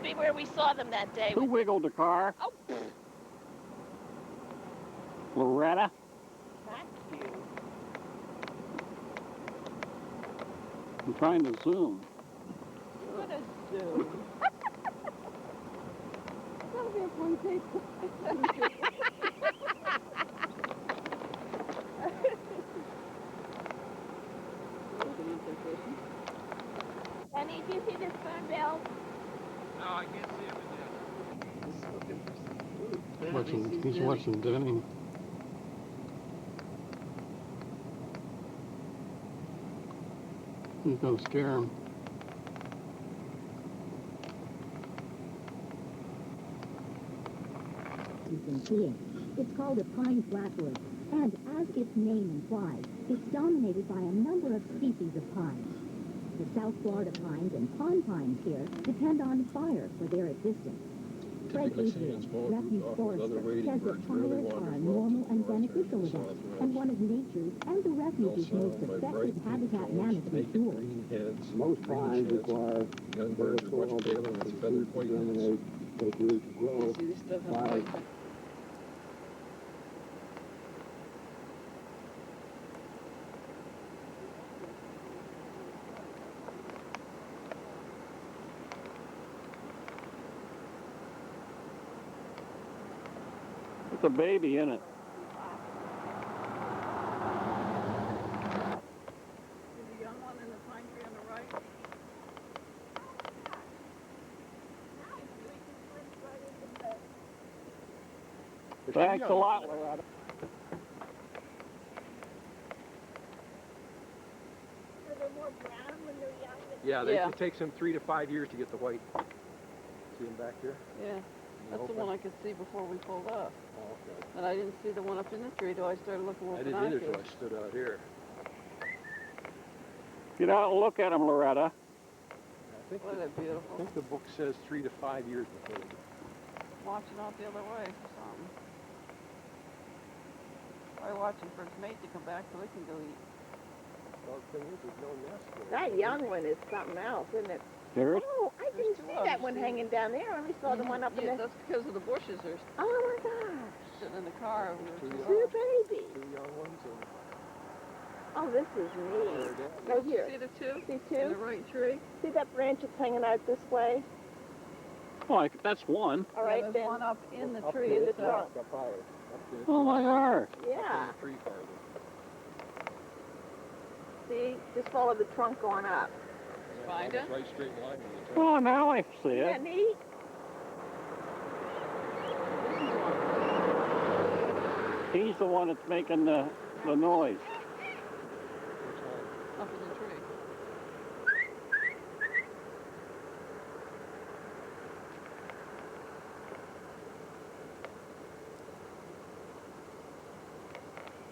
must be where we saw them that day. Who wiggled the car? Oh, Loretta? not you. I'm trying to zoom. You're gonna zoom. That'll be a fun tape. Penny, do you see this phone bell? No, I can't see him yet. He's watching Denny. He's gonna scare him. You can see it. It's called a pine flatwood, and as its name implies, it's dominated by a number of species of pines. The South Florida pines and pond pines here depend on fire for their existence. Craig Adrian, refuge forester, says that fires are a normal and beneficial event, and one of nature's and the refuge's most effective habitat management tools. Most pines require Young birds are much paler with feathered white heads. take roots to grow. See, this stuff has Fire. white. It's a baby in it. See the young one in the pine tree on the right? Thanks a lot, Loretta. Are they more brown when they're young? Yeah, Yeah. it takes them 3 to 5 years to get the white. See them back here? Yeah. That's the one I could see before we pulled up. Oh, okay. And I didn't see the one up in the tree till I started looking with I didn't either till I stood out here. Get out and look at them, Loretta. I think, Boy, they're I beautiful. think the book says 3 to 5 years before they get. Watching out the other way for something. Probably watching for its mate to come back so it can go eat. Well, the thing is, there's no nest there. That young one is something else, isn't it? There's Oh, I didn't two see of that them, one see? hanging down there. I only saw the one up in Yeah, the... that's because of the bushes. They're Oh my gosh. sitting in the car. We were Two too young- Two low. babies. 2 young ones and Oh, this is their neat. dad. Go here. See the two? See In the two? right tree? See that branch that's hanging out this way? like that's one. All right, there's then. one up in the Up tree to the itself. trunk, up higher. Up to the Oh my God. Yeah. Up in the tree farther. See? Just follow the trunk going up. Yeah, Find almost it? right straight line with the trunk. Oh, now I see Isn't that it. neat? He's the one that's making the noise. Which one? Up in the tree.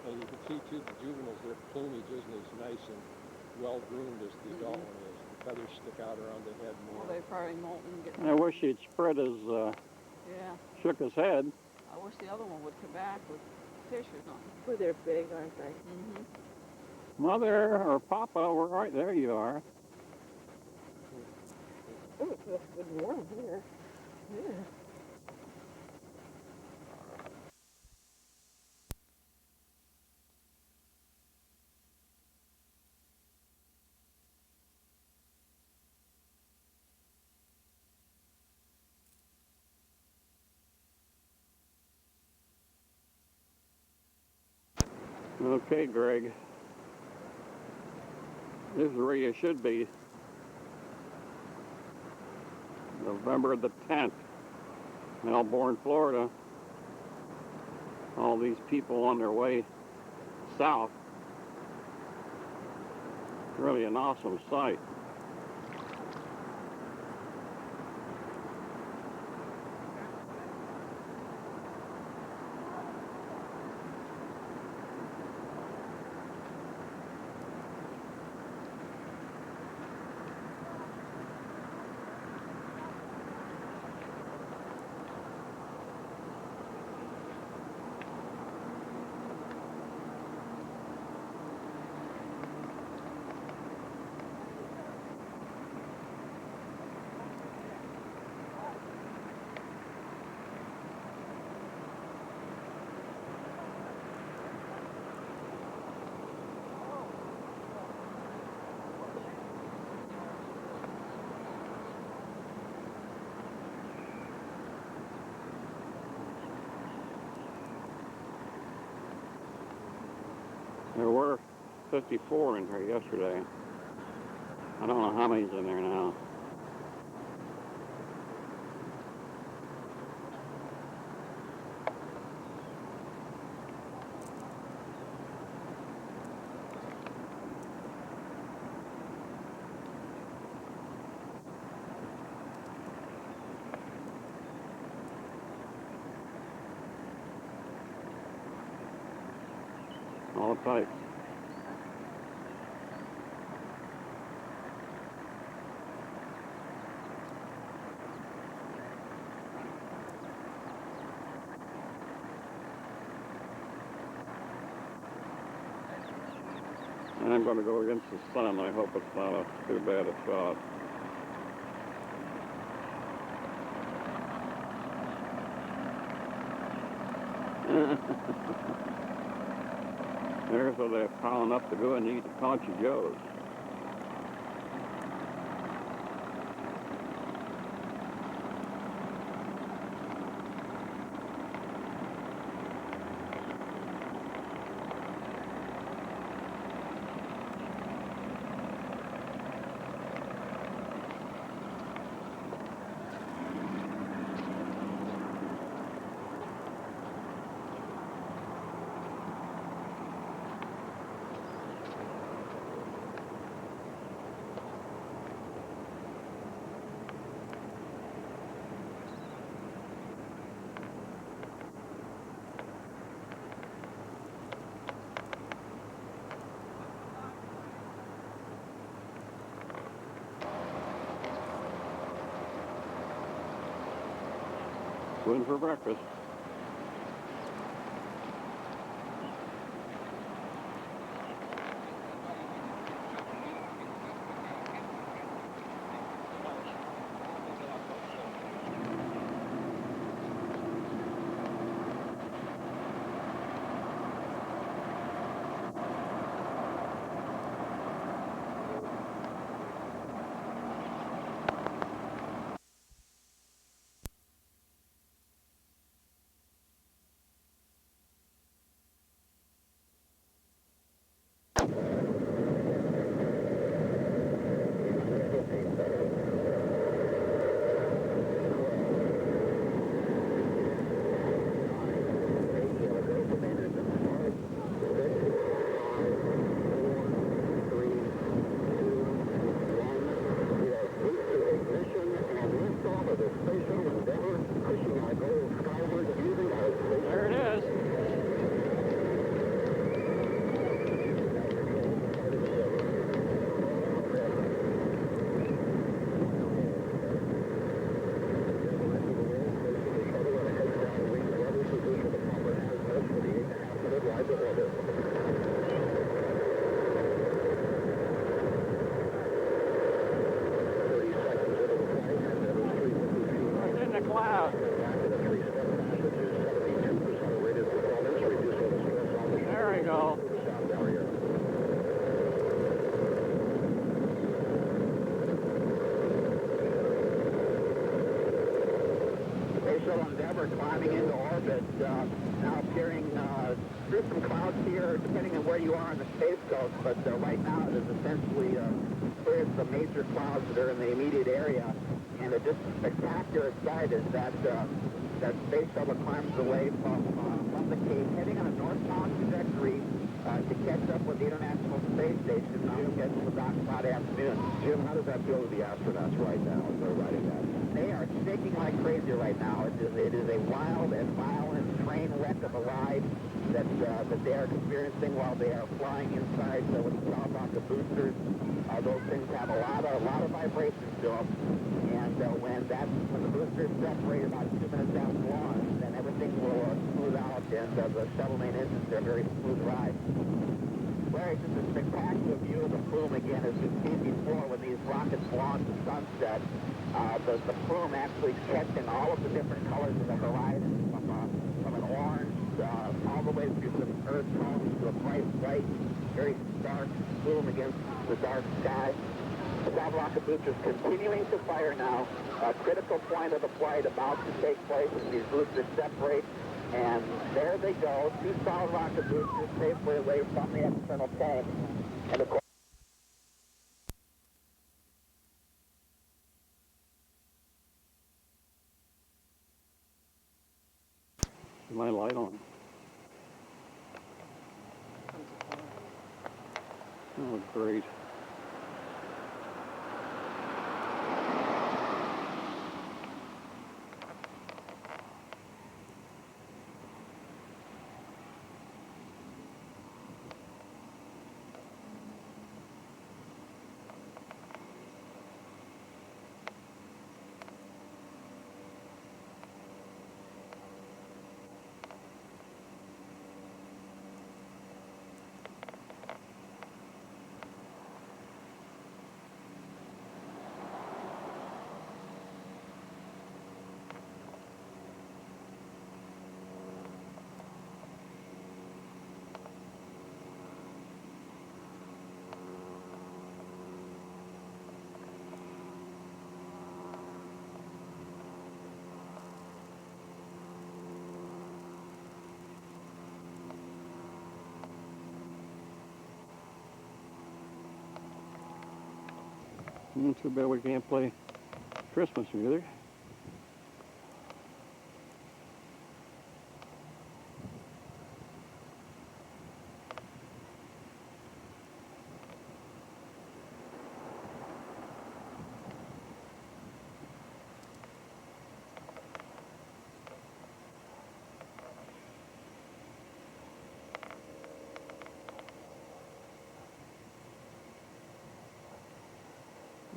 And you can see too, the juveniles, their plumage isn't as nice and well groomed as the adult one is. The feathers stick out around the head Well, more. they probably molten. Get, I wish he'd spread his, yeah. shook his head. I wish the other one would come back with fish or something. Oh, they're big, aren't they? Mm-hmm. Mother or Papa, we're right there. You are. Oh, it feels good and warm here. Yeah. Okay, Greg. This is where you should be. November the 10th, Melbourne, Florida. All these people on their way south. Really an awesome sight. There were 54 in here yesterday. I don't know how many's in there now. All types. And I'm going to go against the sun. I hope it's not too bad a shot. There's where they're piling up to go and eat the Concha Joes. Going for breakfast. There it is. It's in the cloud. There we go. Space Shuttle Endeavour climbing into orbit, now appearing through some clouds here, depending on where you are on the Space Coast, but right now it is essentially cleared some major clouds that are in the immediate area. And a just spectacular sight is that Space Shuttle climbs away from the Cape, heading on a northbound trajectory to catch up with the International Space Station on schedule to dock Friday afternoon. Jim, how does that feel to the astronauts right now as they're riding that? They are shaking like crazy right now. It is a wild and violent train wreck of a ride that they are experiencing while they are flying inside with the sound rocket boosters. Those things have a lot of vibrations to them. And when the boosters separate about 2 minutes after launch, then everything will smooth out, and the shuttle main engines are a very smooth ride. Larry, just a spectacular view of the plume again, as we've seen before when these rockets launch at sunset. The plume actually catching all of the different colors of the horizon, from an orange all the way through some earth tones to a bright white, very stark plume against the dark sky. The sound rocket boosters continuing to fire now. A critical point of the flight about to take place as these boosters separate. And there they go, 2 solid rocket boosters safely away from the external tank. And of course, Is my light on? Oh, great. Too bad we can't play Christmas music.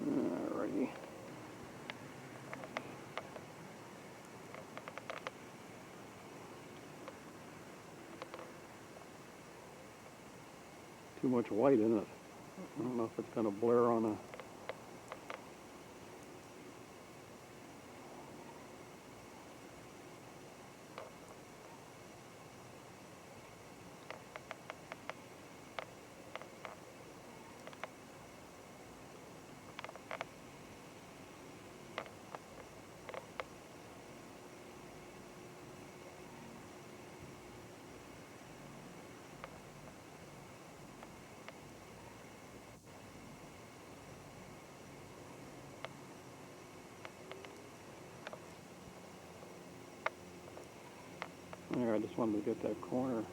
Alrighty. Too much white in it. I don't know if it's going to blur on a... There, I just wanted to get that corner.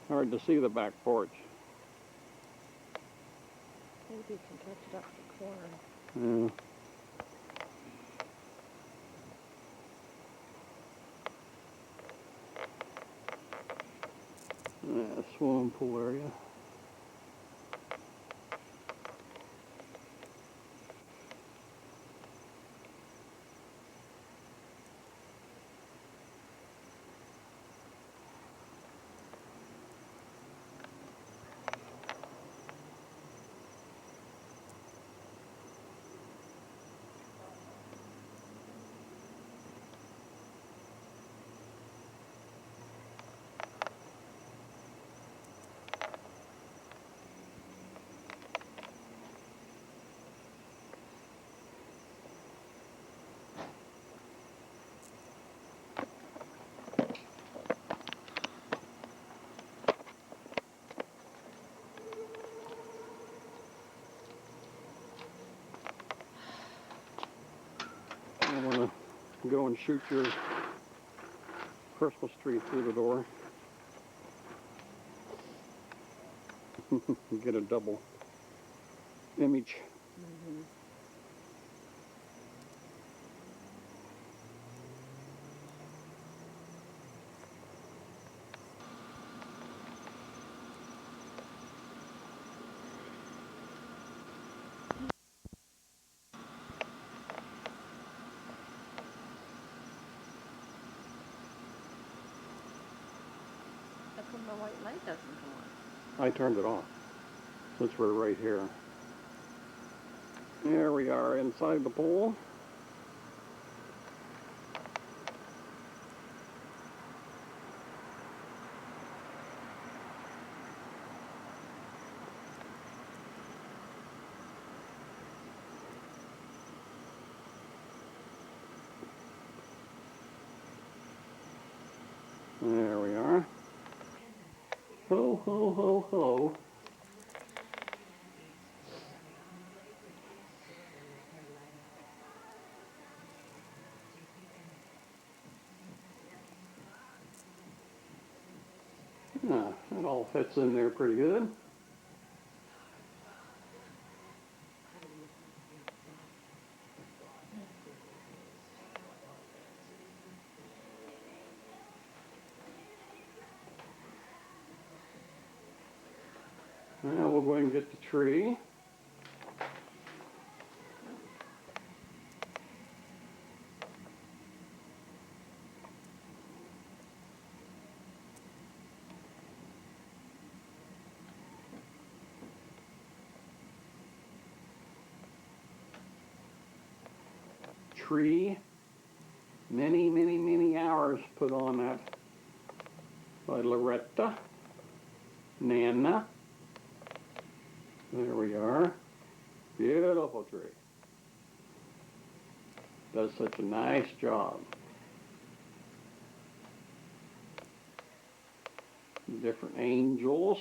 Hard to see the back porch. Maybe you can touch it up the corner. Yeah. Yeah, swimming pool area. I want to go and shoot your Christmas tree through the door. Get a double image. the white light doesn't come on? I turned it off, since we're right here. There we are inside the pool. There we are. Ho, ho, ho, ho. Yeah, it all fits in there pretty good. Now we'll go ahead and get the tree. Tree. Many, many, many hours put on that by Loretta. Nana. There we are. Beautiful tree. Does such a nice job. Different angels.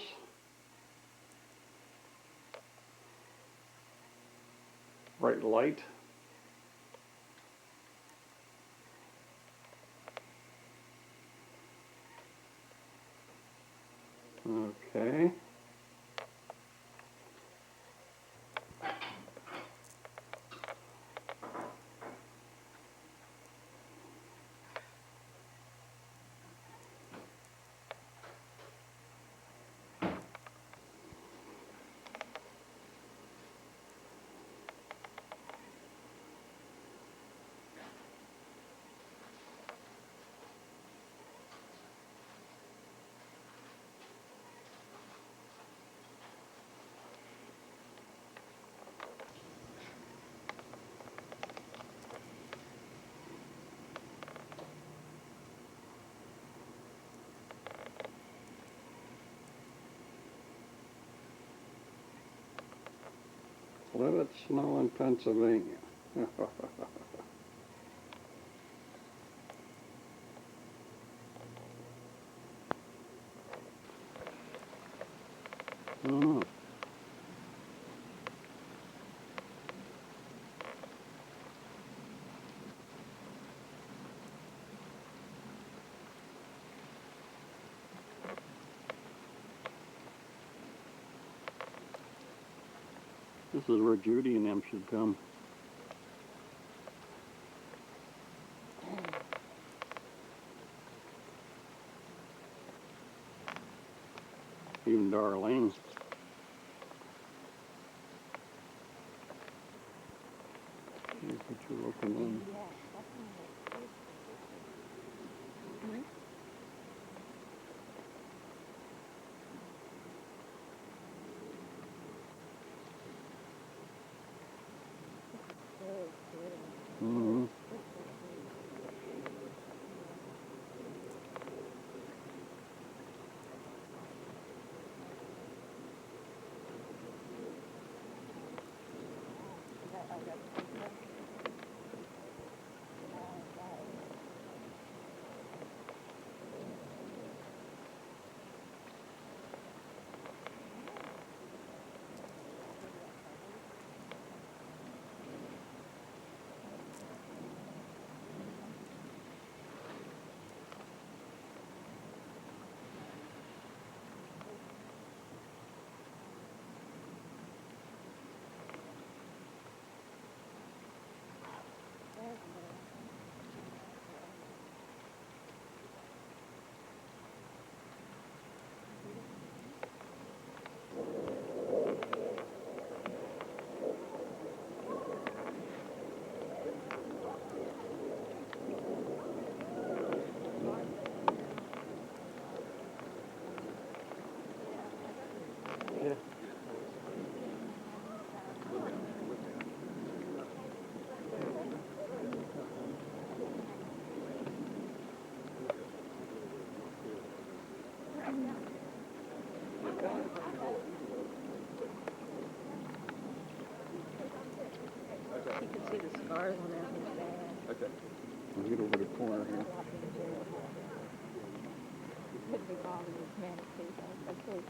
Bright light. Okay. Let it snow in Pennsylvania. Oh. This is where Judy and them should come. Even Darlene. Here's what you're looking in. Mm-hmm. cars on that thing bad. Okay. We'll get over the corner here. Couldn't be bothered with manic case. I could.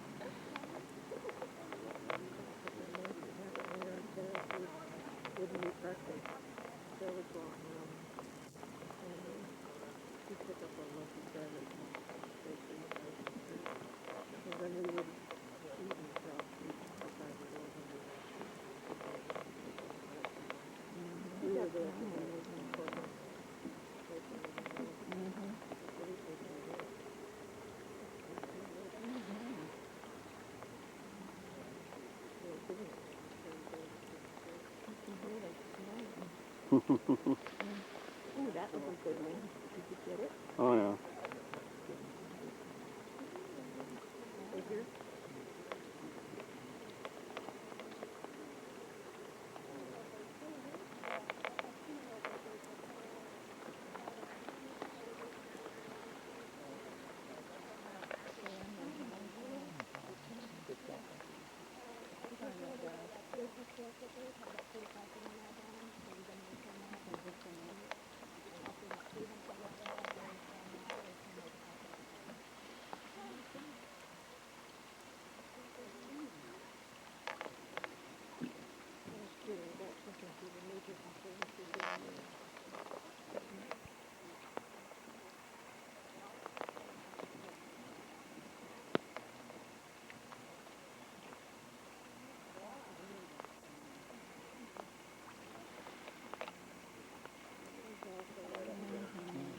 Wouldn't eat breakfast. There was walking around. And he picked up a lucky service. And then we would eat himself outside the door. We were there. Ooh, that was a good one. Did you get it? Oh, yeah. Right here?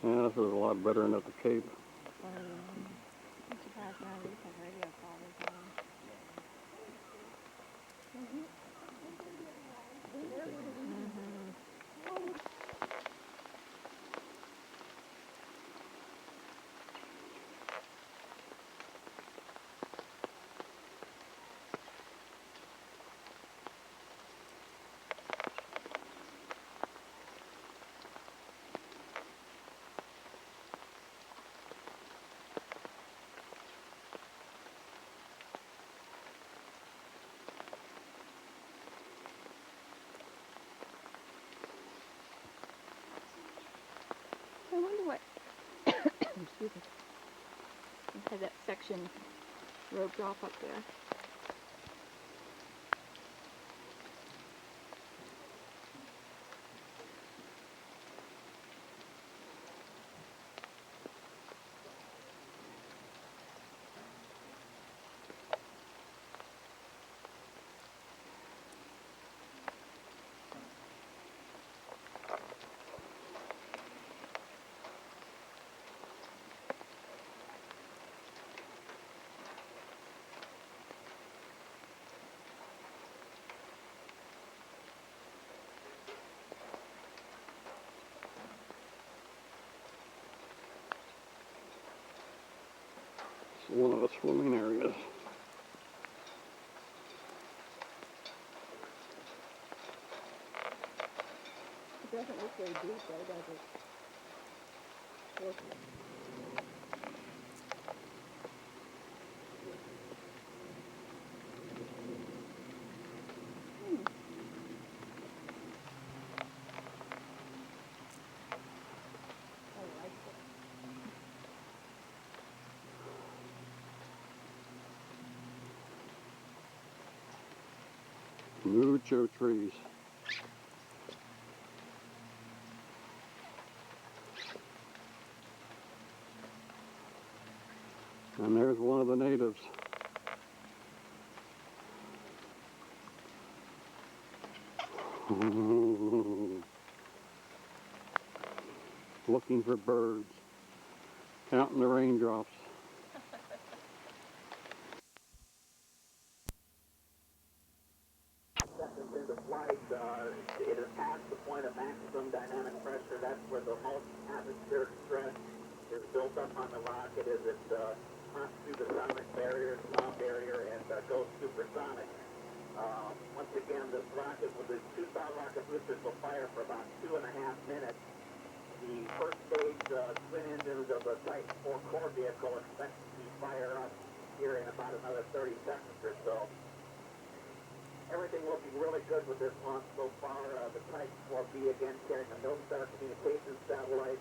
Yeah, this is a lot better than at the Cape. I'm surprised now recent radio callers on. I wonder what, excuse me, I had that section roped off up there. It's one of the swimming areas. It doesn't look very deep though, does it? Mucho trees. And there's one of the natives. Looking for birds. Counting the raindrops. Seconds into flight, it has passed the point of maximum dynamic pressure. That's where the most atmospheric stress is built up on the rocket as it passes through the sonic barrier, sound barrier, and goes supersonic. Once again, this rocket with the two solid rocket boosters will fire for about 2.5 minutes. The first stage twin engines of the Type 4 core vehicle expected to fire up here in about another 30 seconds or so. Everything looking really good with this launch so far. The Titan 4B again carrying a Milstar communications satellite.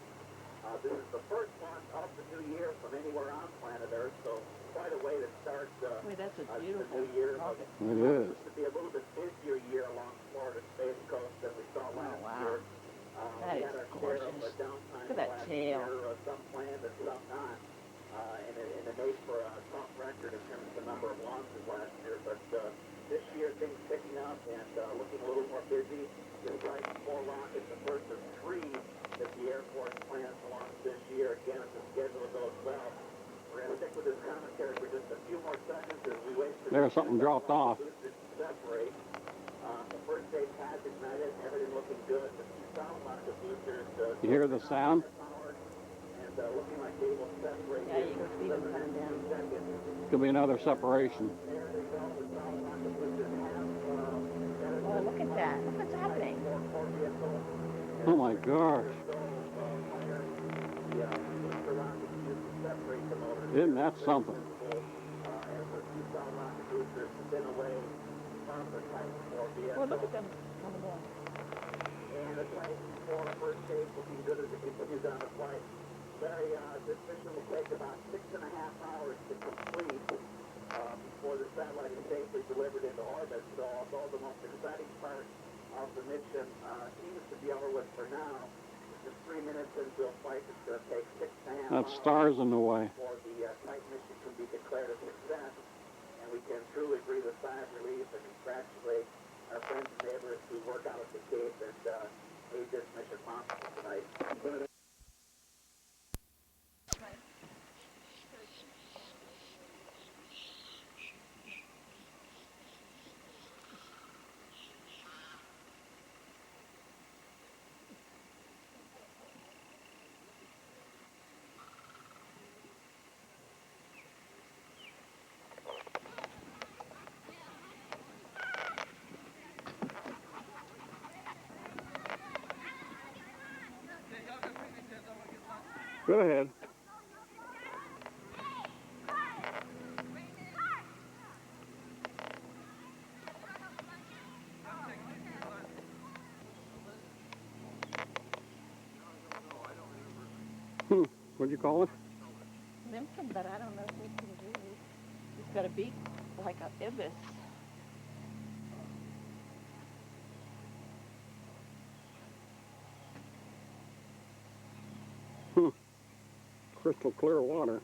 This is the first launch of the new year from anywhere on planet Earth, so quite a way to start Wait, that's a the beautiful new year. rocket. It is. This should be a little bit busier year along Florida Space Coast than we saw last wow. year. That We is had our share of gorgeous. downtime Look at that last tail. year, some planned and some not. And it made for a tough record in terms of the number of launches last year. But this year, things picking up and looking a little more busy. Just like 4 rockets, the first of 3 that the Air Force plans to launch this year. Again, if the schedule goes well. We're going to stick with this commentary for just a few more seconds as we wait for There's something dropped off. boosters to separate. The first stage has ignited, everything looking good. The 2 solid rocket boosters. You hear the sound? And looking like they will separate. Yeah, you can see them coming down. Could be another separation. Oh, look at that. Look what's happening. Oh my gosh. Isn't that something? Well, look at them coming down. And the Titan 4 first stage looking good as it continues on the flight. This mission will take about 6.5 hours to complete before the satellite is safely delivered into orbit. So although the most exciting part of the mission seems to be over with for now, just 3 minutes into a flight it's going to take 6.5 That hours star's in the way. before the Titan mission can be declared a success. And we can truly breathe a sigh of relief and congratulate our friends and neighbors who work out at the Cape and made this mission possible tonight. Go ahead. What'd you call it? Limpkin, but I don't know what he can do. He's got a beak like a ibis. Crystal clear water.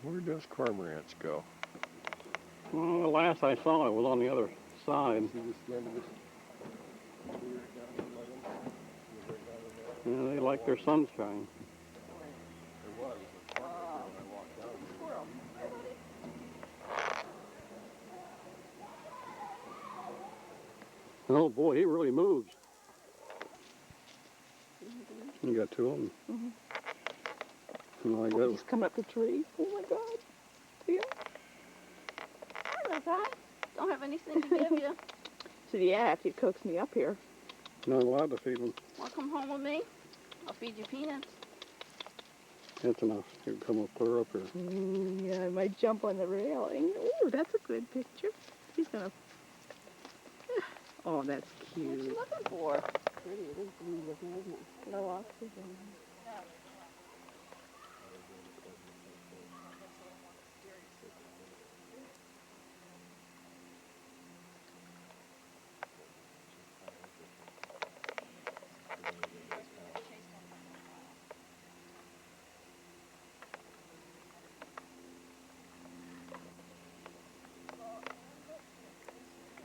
Where does cormorants go? Well, the last I saw it was on the other side. See this the end of this? Clear down the line? Right down in there? Yeah, they like their sunshine. There was a cormorant when I walked down there. Squirrel. Oh boy, he really moves. You got 2 of them. Mm-hmm. Like Oh, that. he's coming up the tree. Oh my God. Yeah. Hello, guys. Don't have anything to give you. So yeah, if he cooks me up here. Not allowed to feed them. Want to come home with me? I'll feed you peanuts. That's enough. You can come up clear up here. Yeah, I might jump on the railing. Oh, that's a good picture. He's gonna. Oh, that's What cute. you looking for? Pretty. It is blue looking, isn't it? No oxygen.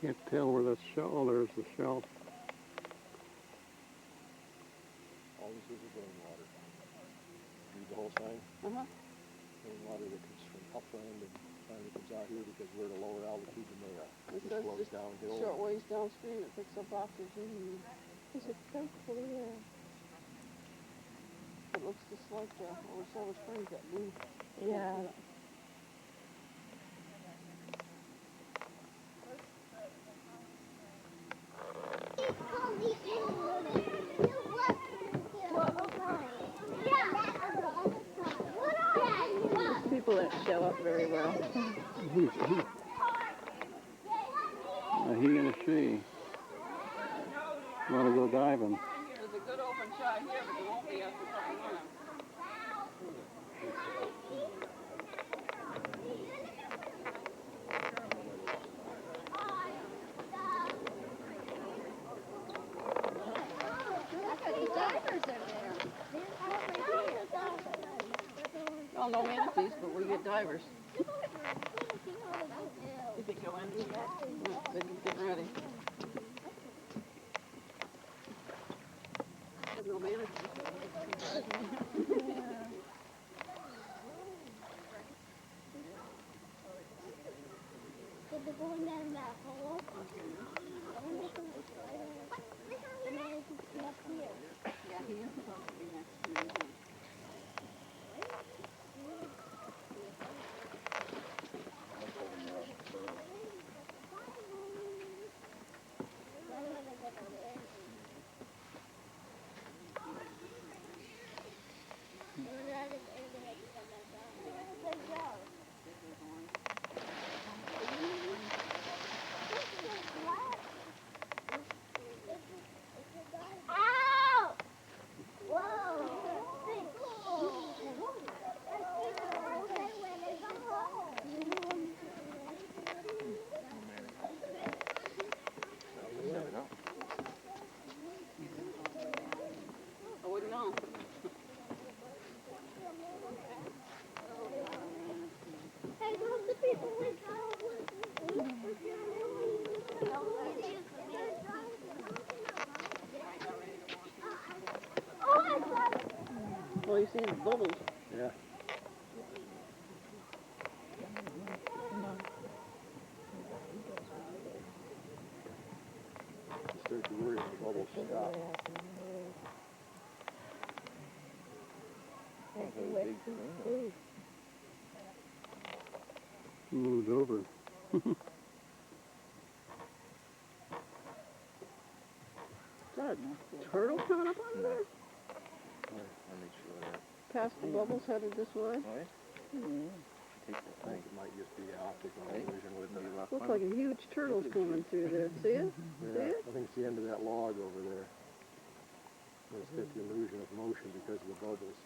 Can't tell where that's shell. Oh, there's the shell. All this is rainwater. Read the whole sign? Uh-huh. Rainwater that comes from upland and finally comes out here because we're at a lower altitude than they are. It It says flows just downhill. short ways downstream, it picks up oxygen. Is it so clear? It looks just like over Silver Springs, that blue. Yeah. People that show up very well. A he and a she. Want to go diving? There's a good open shot here, but there won't be after a couple minutes. Oh, no manatees, but we get divers. If it go in, they can get ready. There's no manatees. They're going down that hole. Yeah, he is supposed to be next to me. I wouldn't know. Hey, look, the people with Well, you see the bubbles. Yeah. Start to worry if the bubbles stop. Moves over. Is that a turtle coming up on there? Let me show that. Past the bubbles headed this way? Take I think it might just be optical illusion with the Looks like a huge turtle's coming through there. See it? Yeah, I think it's the end of that log over there. It's got the illusion of motion because of the bubbles.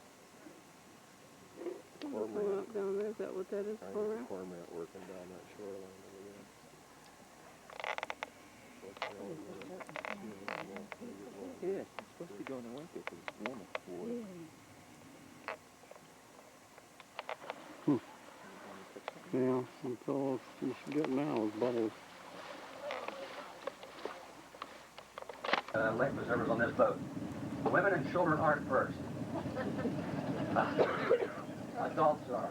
Coming up down there. Is that what that is? I think Cormorant? it's a cormorant working down that shoreline over there. Yeah, it's supposed to be going to winter because it's warmer. Yeah, that's all you should get now is bubbles. Life preservers on this boat. Women and children aren't first. Adults are.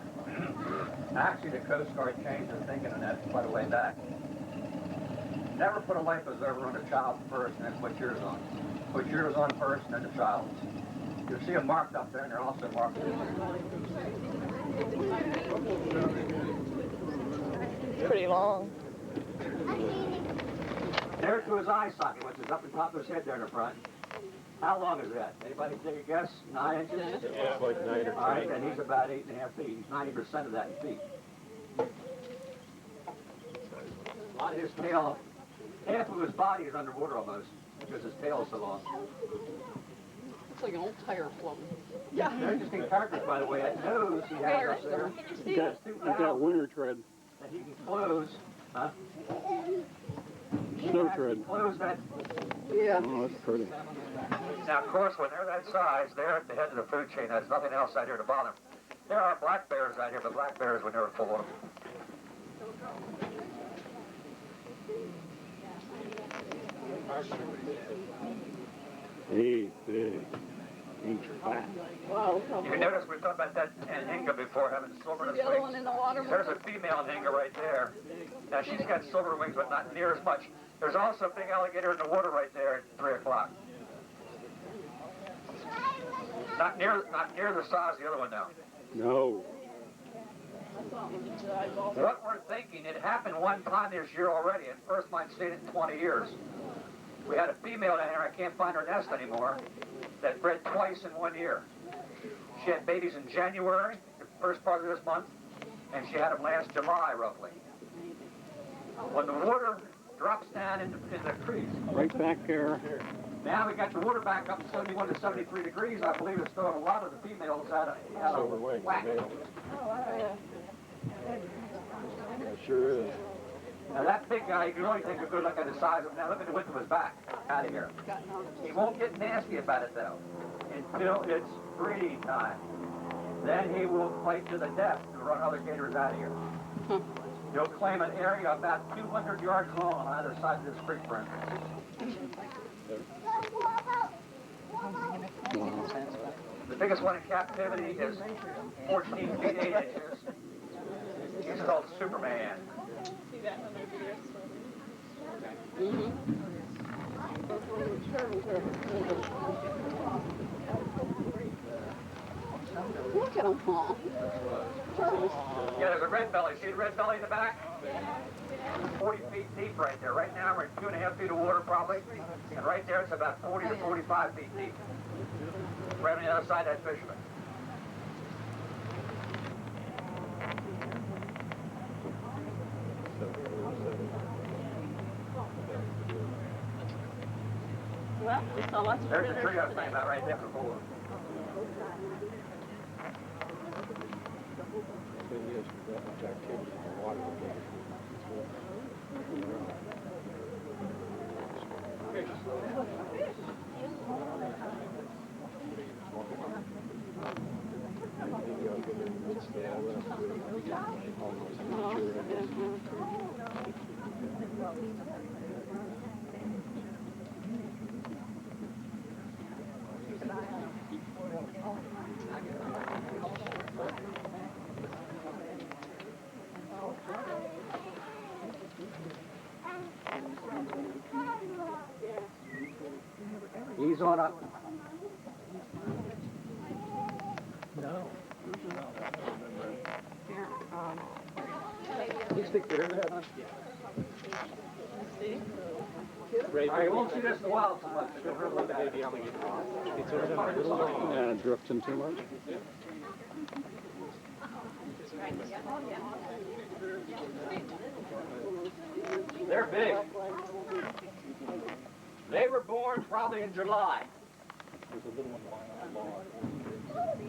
Actually, the Coast Guard changed their thinking on that quite a way back. Never put a life preserver on a child first and then put yours on. Put yours on first and then the child's. You'll see them marked up there, and they're also marked. Pretty long. There's to his eye socket, which is up the top of his head there in the front. How long is that? Anybody take a guess? 9 inches? Yeah, it's like 9 or 10. All right, and he's about 8.5 feet. He's 90% of that in feet. A lot of his tail, half of his body is underwater almost, because his tail is so long. Looks like an old tire floating. Yeah. They're interesting characters, by the way. That nose he has up there. You got winter tread. That he can close. Huh? Snow tread. Close that. Yeah. Oh, that's pretty. Now, of course, when they're that size, they're at the head of the food chain. There's nothing else out here to bother them. There are black bears out here, but black bears would never pull them. He's big. He's fat. Wow. You notice we talked about that Anhinga before, having silver in The its other one wings. in the water. There's a female Anhinga right there. Now, she's got silver wings, but not near as much. There's also a big alligator in the water right there at 3 o'clock. Not near the size of the other one now. No. What we're thinking, it happened one time this year already, and first time seen it in 20 years. We had a female down here, I can't find her nest anymore, that bred twice in 1 year. She had babies in January, the first part of this month, and she had them last July, roughly. When the water drops down into the creeks, Right back there. now we got the water back up to 71 to 73 degrees. I believe it's throwing a lot of the females out of Overweight, whack. male. It sure is. Now that big guy, you can only take a good look at the size of him. Now look at the width of his back. Out of here. He won't get nasty about it though, until it's breeding time. Then he will fight to the death to run other gators out of here. He'll claim an area about 200 yards long on either side of this creek, for instance. The biggest one in captivity is 14 feet 8 inches. He's called Superman. Look at them all. Yeah, there's a red belly. See the red belly in the back? 40 feet deep right there. Right now we're at 2.5 feet of water probably. And right there it's about 40 to 45 feet deep. Right on the other side of that fisherman. Well, we saw lots of There's the critters tree I was today. talking about right there before. Thing is, that much activity in the water will get it. Maybe I'll get in the midst of all that. Almost mature. He's on up. You stick there, huh? I won't see this in a while so much. Yeah, drifting too much. They're big. They were born probably in July. There's a little one lying on the log.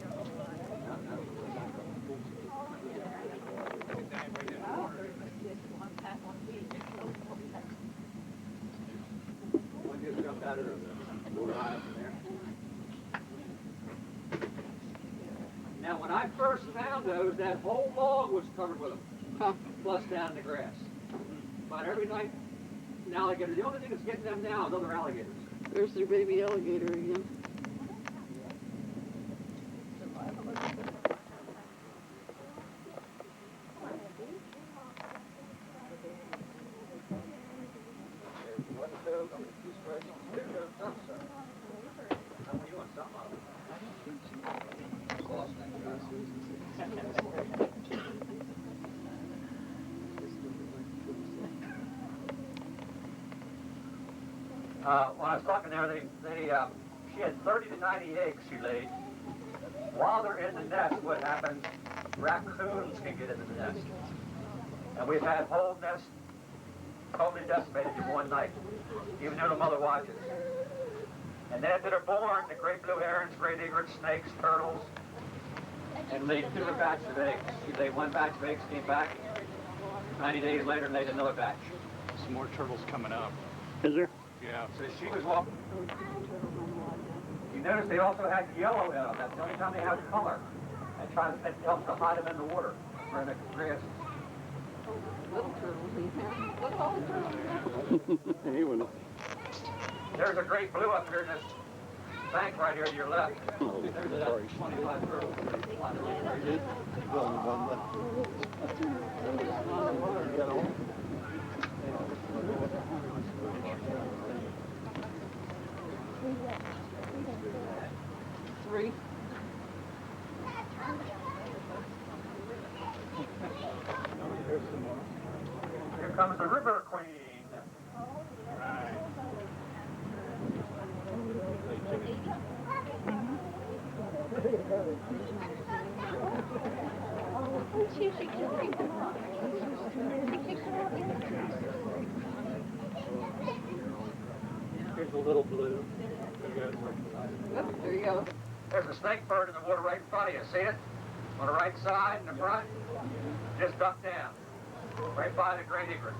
One just jumped out of the water aisle from there. Now, when I first found those, that whole log was covered with them, Huh. plus down in the grass. But every night, an alligator. The only thing that's getting them now is other alligators. There's their baby alligator again. When I was talking to her, she had 30 to 90 eggs she laid. While they're in the nest, what happens, raccoons can get into the nest. And we've had whole nests totally decimated in one night, even though the mother watches. And then after they're born, the great blue herons, great egrets, snakes, turtles, and laid another batch of eggs. She laid one batch of eggs, came back 90 days later and laid another batch. Some more turtles coming up. Is there? Yeah. So she was walking. You notice they also had yellow in them. That's the only time they have color. It helps to hide them in the water or in the grass. Little turtles in here. Look at all the turtles. He wouldn't. There's a great blue up here in this bank right here to your left. Oh, There's about 25 turtles. Three. Here comes the River Queen. See if she can There's a little blue. There you go. There's a snake bird in the water right in front of you. See it? On the right side, in the front. Just duck down. Right by the great egret.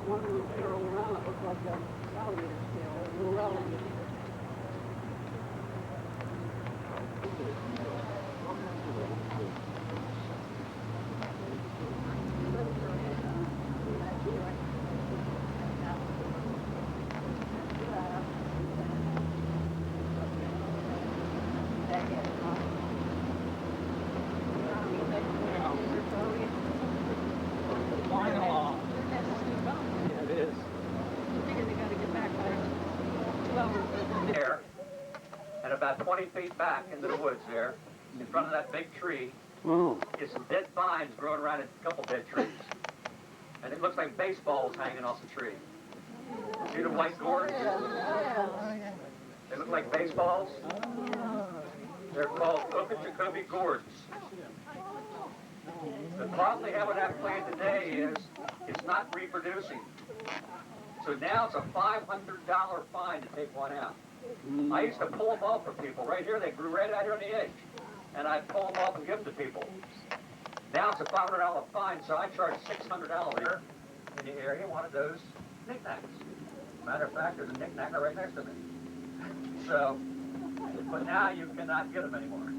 One little curl around, it looks like a alligator tail, a little alligator. There, and about 20 feet back into the woods there, in front of that big tree, Oh, is some dead vines growing around a couple dead trees. And it looks like baseballs hanging off the tree. See the white gourds? They look like baseballs. They're called Okeechobee gourds. The problem they have with that plant today is it's not reproducing. So now it's a $500 fine to take one out. I used to pull them off for people. Right here, they grew right out here on the edge. And I'd pull them off and give them to people. Now it's a $500 fine, so I charge $600 here in the area, one of those knickknacks. Matter of fact, there's a knickknacker right next to me. So, but now you cannot get them anymore.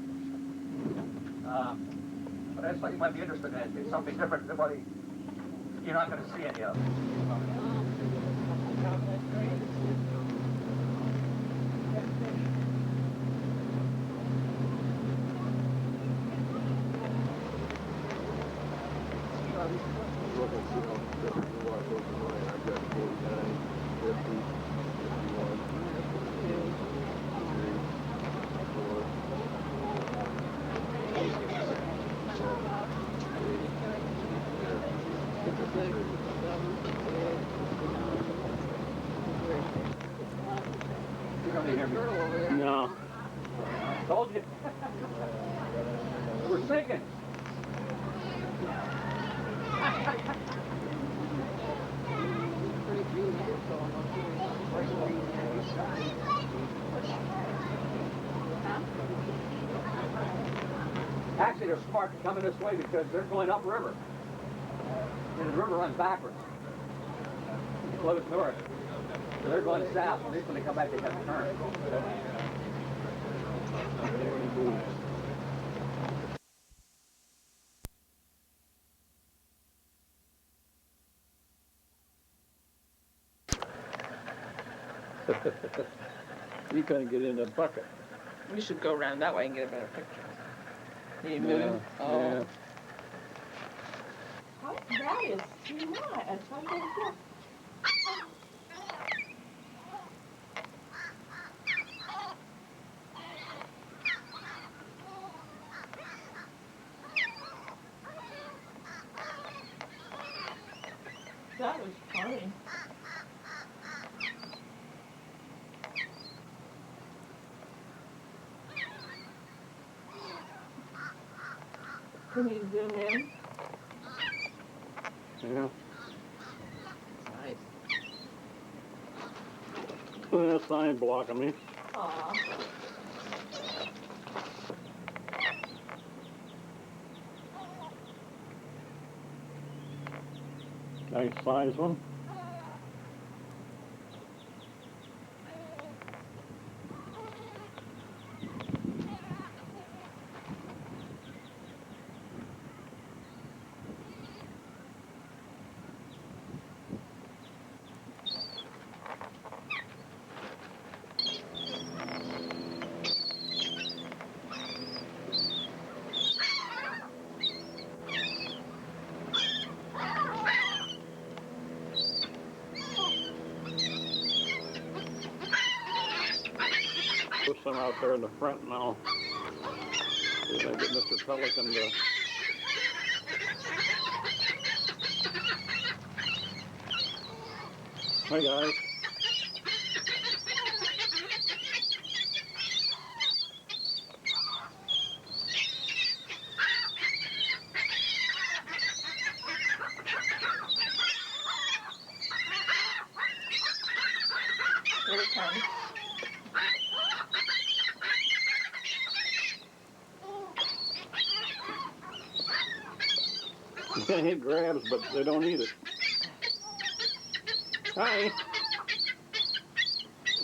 But that's what you might be interested in. It's something different than what you're not going to see any of. no. Told you. We're sinking. Actually, they're smart to coming this way because they're going upriver. And the river runs backwards. It flows north. So they're going south. At least when they come back, they have to turn. You couldn't get in the bucket. We should go around that way and get a better picture. Need to move him? Yeah. That is too much. That was funny. Can you zoom in? Yeah. Nice. That sign blocking me. Aw. Nice size one. There's some out there in the front now. See if I get Mr. Pelican to Hi guys. Here it comes. He grabs, but they don't eat it. Hi.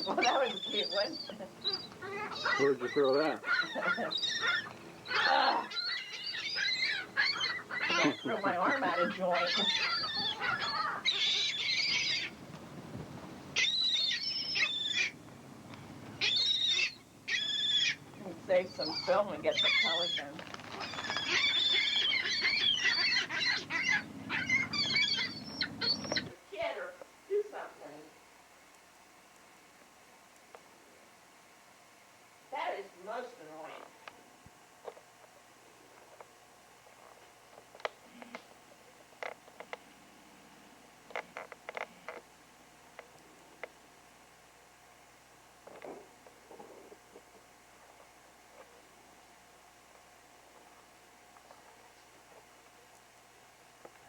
Well, that was a cute one. Where'd you throw that? I threw my arm out of joint. And save some film and get the pelican. Kid, or do something. That is most annoying.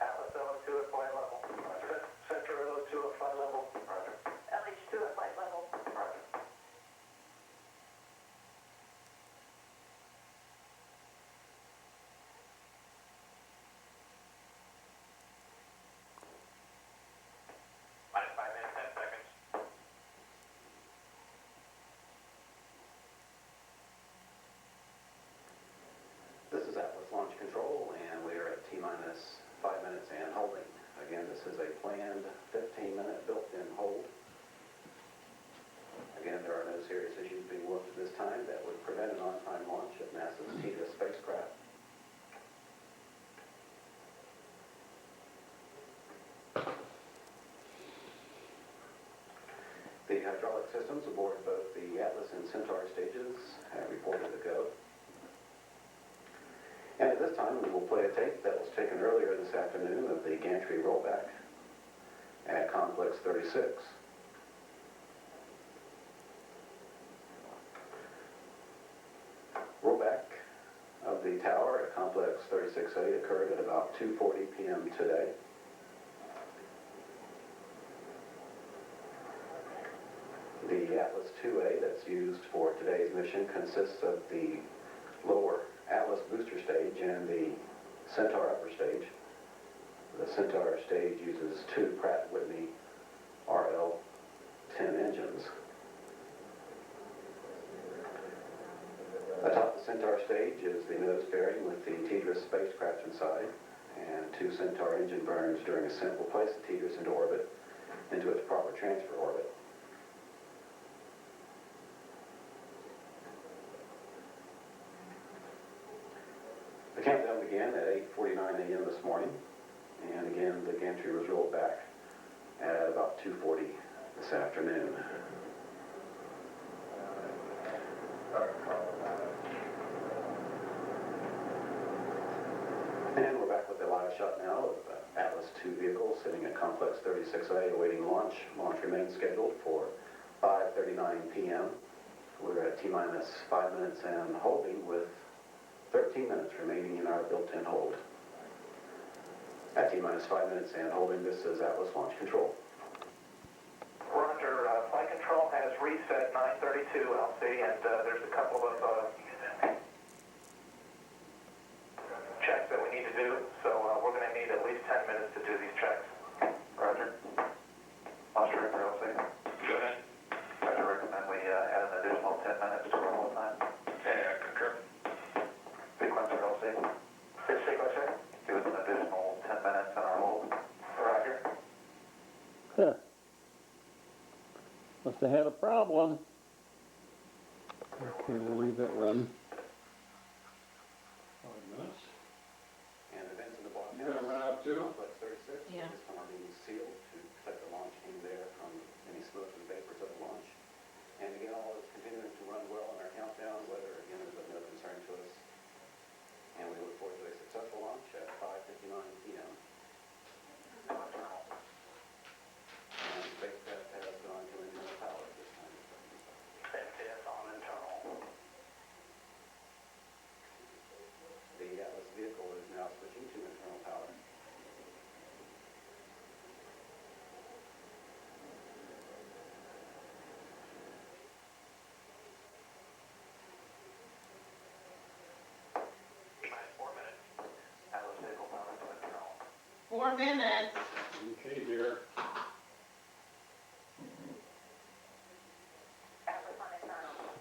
Atlas LO2 at flight level. Roger. Center LO2 at flight level. Roger. LH2 at flight level. Roger. Minus 5 minutes, 10 seconds. This is Atlas Launch Control, and we are at T-minus 5 minutes and holding. Again, this is a planned 15-minute built-in hold. Again, there are no serious issues being looked at this time that would prevent an on-time launch of NASA's Gators spacecraft. The hydraulic systems aboard both the Atlas and Centaur stages have reported a go. And at this time, we will play a tape that was taken earlier this afternoon of the gantry rollback at Complex 36. Rollback of the tower at Complex 36A occurred at about 2:40 p.m. today. The Atlas 2A that's used for today's mission consists of the lower Atlas booster stage and the Centaur upper stage. The Centaur stage uses 2 Pratt & Whitney RL-10 engines. Atop the Centaur stage is the nose fairing with the Tigris spacecraft inside, and 2 Centaur engine burns during ascent will place the Tigris into orbit, into its proper transfer orbit. The countdown began at 8:49 a.m. this morning, and again the gantry was rolled back at about 2:40 this afternoon. And we're back with a live shot now of Atlas 2 vehicle sitting at Complex 36A awaiting launch. Launch remains scheduled for 5:39 p.m. We're at T-minus 5 minutes and holding with 13 minutes remaining in our built-in hold. At T-minus 5 minutes and holding, this is Atlas Launch Control. Roger, flight control has reset 932 LC, and there's a couple of checks that we need to do, so we're going to need at least 10 minutes to do these checks. Roger. Launch director LC. Go ahead. Roger, recommend we add an additional 10 minutes to our hold time. Yeah, concur. Sequencer LC. This sequencer? Give us an additional 10 minutes in our hold. Roger. Huh. Must have had a problem. Okay, we'll leave that run. 5 minutes. And events in the block. You're gonna run out too? Complex 36 Yeah. is being sealed to protect the launch team there from any smoke and vapors of the launch. And again, all is continuing to run well in our countdown. Weather, again, is of no concern to us. And we look forward to a successful launch at 5:59 p.m. And 4 minutes. Okay, dear.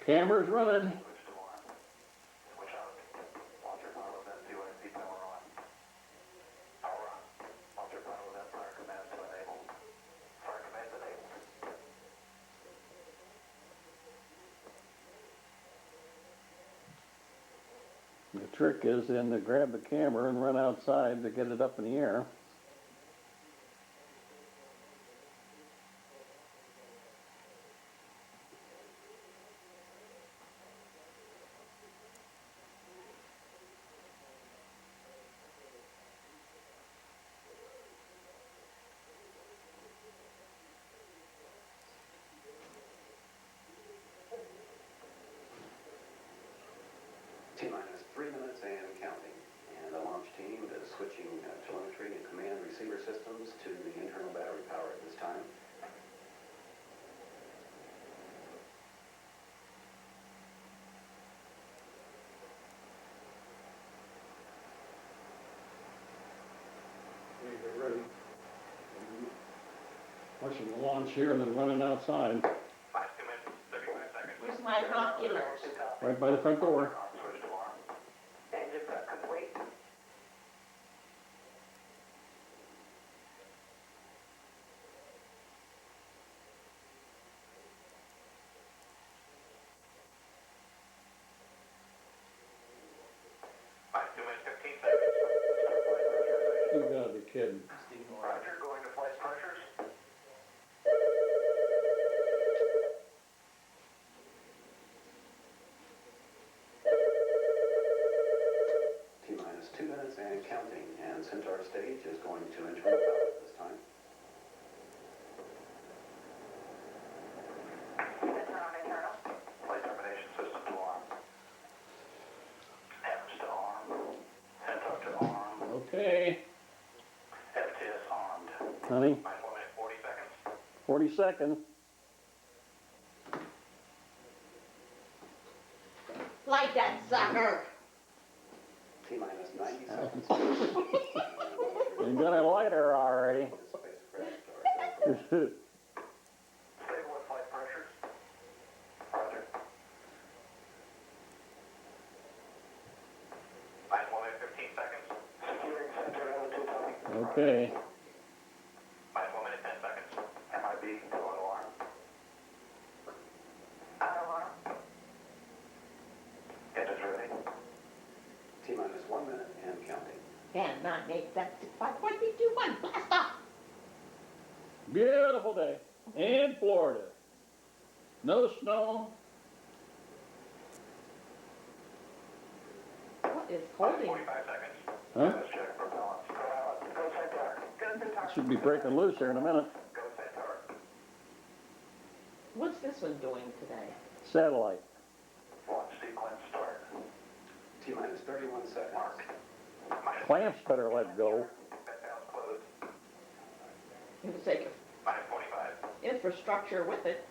Camera's running. The trick is then to grab the camera and run outside to get it up in the air. T-minus 3 minutes and counting. And the launch team is switching telemetry and command receiver systems to the internal battery power at this time. Okay, get ready. Watching the launch here and then running outside. 5 minutes, 35 seconds. Where's my binoculars? Right by the front door. Switch to arm. Engine prep complete. You gotta be kidding. Roger, going to flight pressures. T-minus 2 minutes and counting. And Centaur stage is going to internal power at this time. Flight termination system to arm. Heavens to arm. Centaur to arm. Okay, FTS armed. honey. 1 minute, 40 seconds. 40 seconds. Light that sucker. T-minus 90 seconds. You got a lighter already. Stable with flight pressures. Roger. 1 minute, 15 seconds. Securing center altitude tunnel. Okay. 1 minute, 10 seconds. MIB, to alarm. Out of alarm. Engines ready. T-minus 1 minute and counting. 10, 9, 8, 7, 6, 5, 4, 3, 2, 1. Blast off. Beautiful day in Florida. No snow. What is holding? 45 seconds. Huh? Check propellants. Go Centaur. Go Centaur. Should be breaking loose here in a minute. Go Centaur. What's this one doing today? Satellite. Launch sequence start. T-minus 31 seconds. Mark. Clamps better let go. That valve closed. For the sake of Minus 45. infrastructure with it.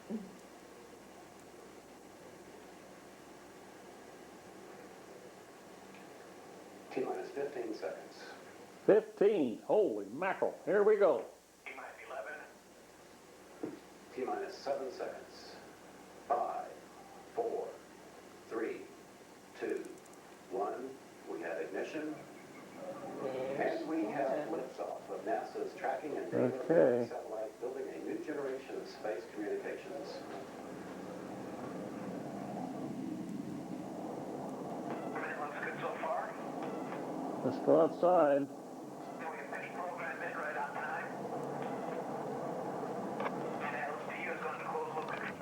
T-minus 15 seconds. 15. Holy mackerel. Here we go. T-minus 11. T-minus 7 seconds. 5, 4, 3, 2, 1. We have ignition. And we have liftoff of NASA's tracking and data Okay. satellite, building a new generation of space communications. Everything looks good so far. Let's go outside. We can finish program in right on time. And LSTU is going to close loop control.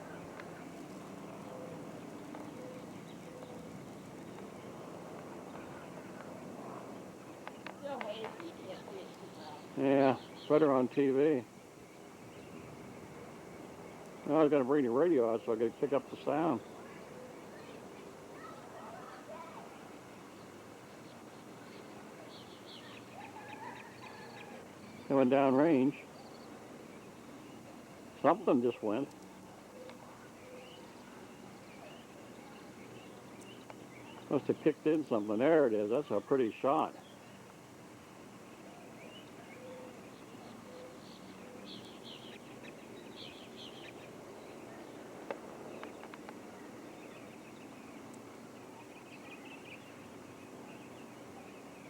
Yeah, it's better on TV. Oh, I gotta bring the radio out so I can pick up the sound. Coming down range. Something just went. Must have kicked in something. There it is. That's a pretty shot.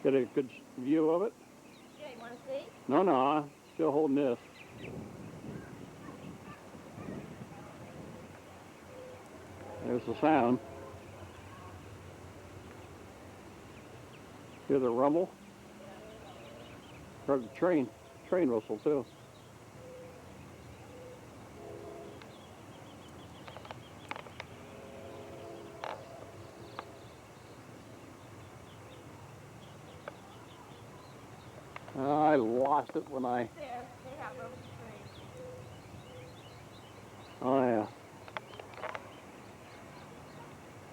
Get a good view of it? Yeah, you want to see? No, no, I'm still holding this. There's the sound. Hear the rumble? Heard the train whistle too. I lost it when I... There, they have those trains. Oh yeah.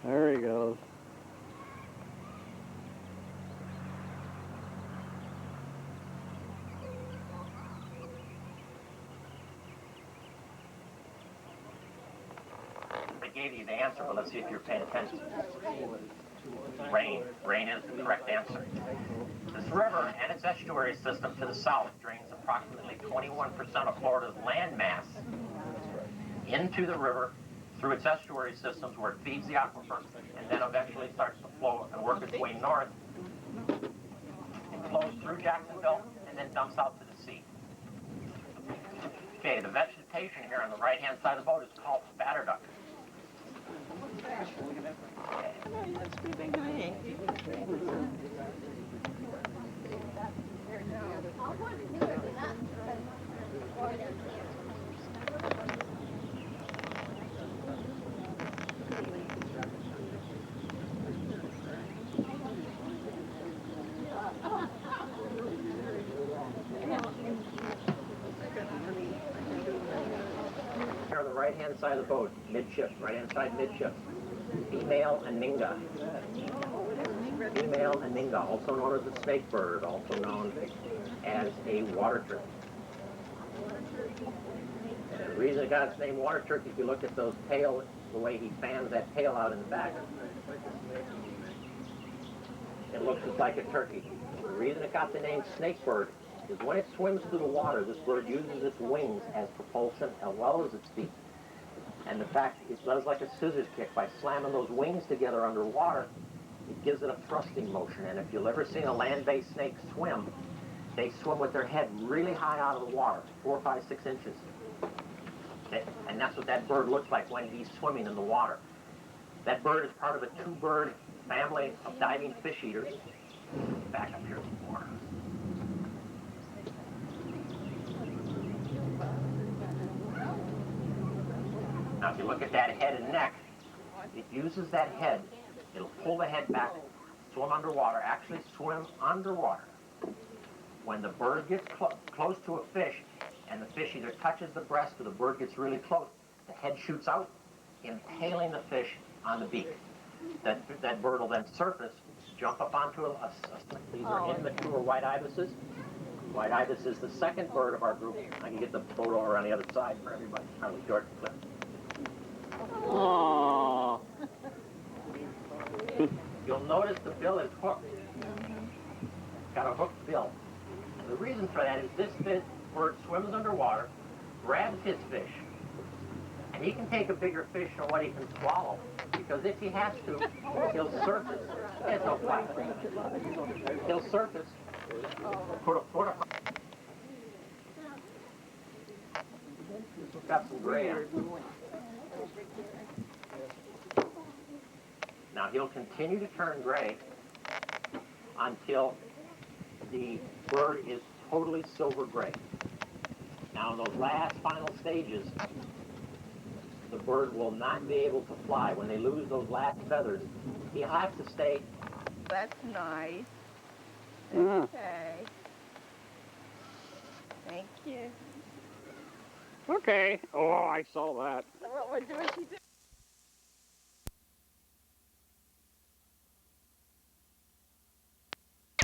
There he goes. They gave you the answer, but let's see if you're paying attention. Rain. Rain is the correct answer. This river and its estuary system to the south drains approximately 21% of Florida's land mass into the river through its estuary systems where it feeds the aquifer and then eventually starts to flow and work its way north. It flows through Jacksonville and then dumps out to the sea. Okay, the vegetation here on the right-hand side of the boat is called batter duck. Here on the right-hand side of the boat, midship, right-hand side midship, female aninga. Female aninga, also known as the snake bird, also known as a water turkey. And the reason it got its name water turkey, if you look at those tail, the way he fans that tail out in the back, it looks just like a turkey. The reason it got the name snake bird is when it swims through the water, this bird uses its wings as propulsion as well as its feet. And the fact it does like a scissors kick by slamming those wings together underwater, it gives it a thrusting motion. And if you've ever seen a land-based snake swim, they swim with their head really high out of the water, 4, 5, 6 inches. And that's what that bird looks like when he's swimming in the water. That bird is part of a 2-bird family of diving fish eaters. Back up here some more. Now, if you look at that head and neck, it uses that head. It'll pull the head back, swim underwater, actually swim underwater. When the bird gets close to a fish, and the fish either touches the breast or the bird gets really close, the head shoots out, impaling the fish on the beak. That bird will then surface, jump up onto these are immature white ibises. White ibis is the second bird of our group. I can get the photo around the other side for everybody. Harley George clip. Aww. You'll notice the bill is hooked. It's got a hooked bill. And the reason for that is this bird swims underwater, grabs his fish, and he can take a bigger fish than what he can swallow. Because if he has to, he'll surface. There's no flat. He'll surface, put a foot up. Got some gray on it. Now he'll continue to turn gray until the bird is totally silver gray. Now in those last final stages, the bird will not be able to fly. When they lose those last feathers, he'll have to stay. That's nice. Yeah. Okay. Thank you. Okay. Oh, I saw that. What we're doing, she did.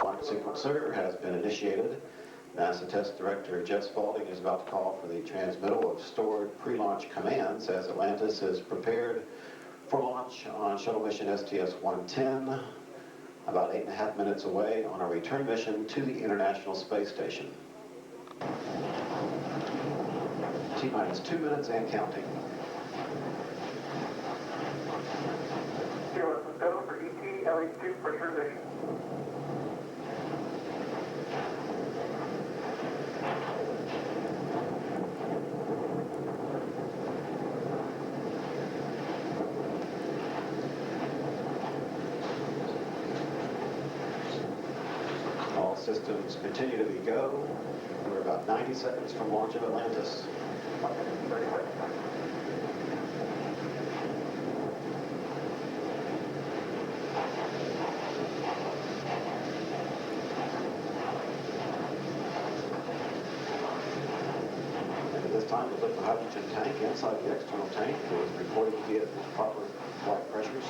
Launch sequencer has been initiated. NASA Test Director Jess Spaulding is about to call for the transmittal of stored pre-launch commands as Atlantis is prepared for launch on shuttle mission STS-110, about 8.5 minutes away on a return mission to the International Space Station. T-minus 2 minutes and counting. Go for ET LH2 for transition. systems continue to be go. We're about 90 seconds from launch of Atlantis. 1 minute and 30 seconds. And at this time, we put the hydrogen tank inside the external tank. It was reported to be at proper flight pressures.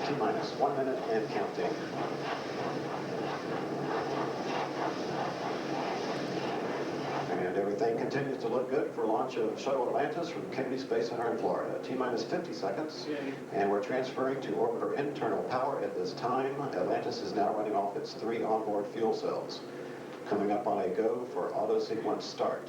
T-minus 1 minute and counting. And everything continues to look good for launch of Shuttle Atlantis from Kennedy Space Center in Florida. T-minus 50 seconds. And we're transferring to orbiter internal power at this time. Atlantis is now running off its 3 onboard fuel cells. Coming up on a go for auto sequence start.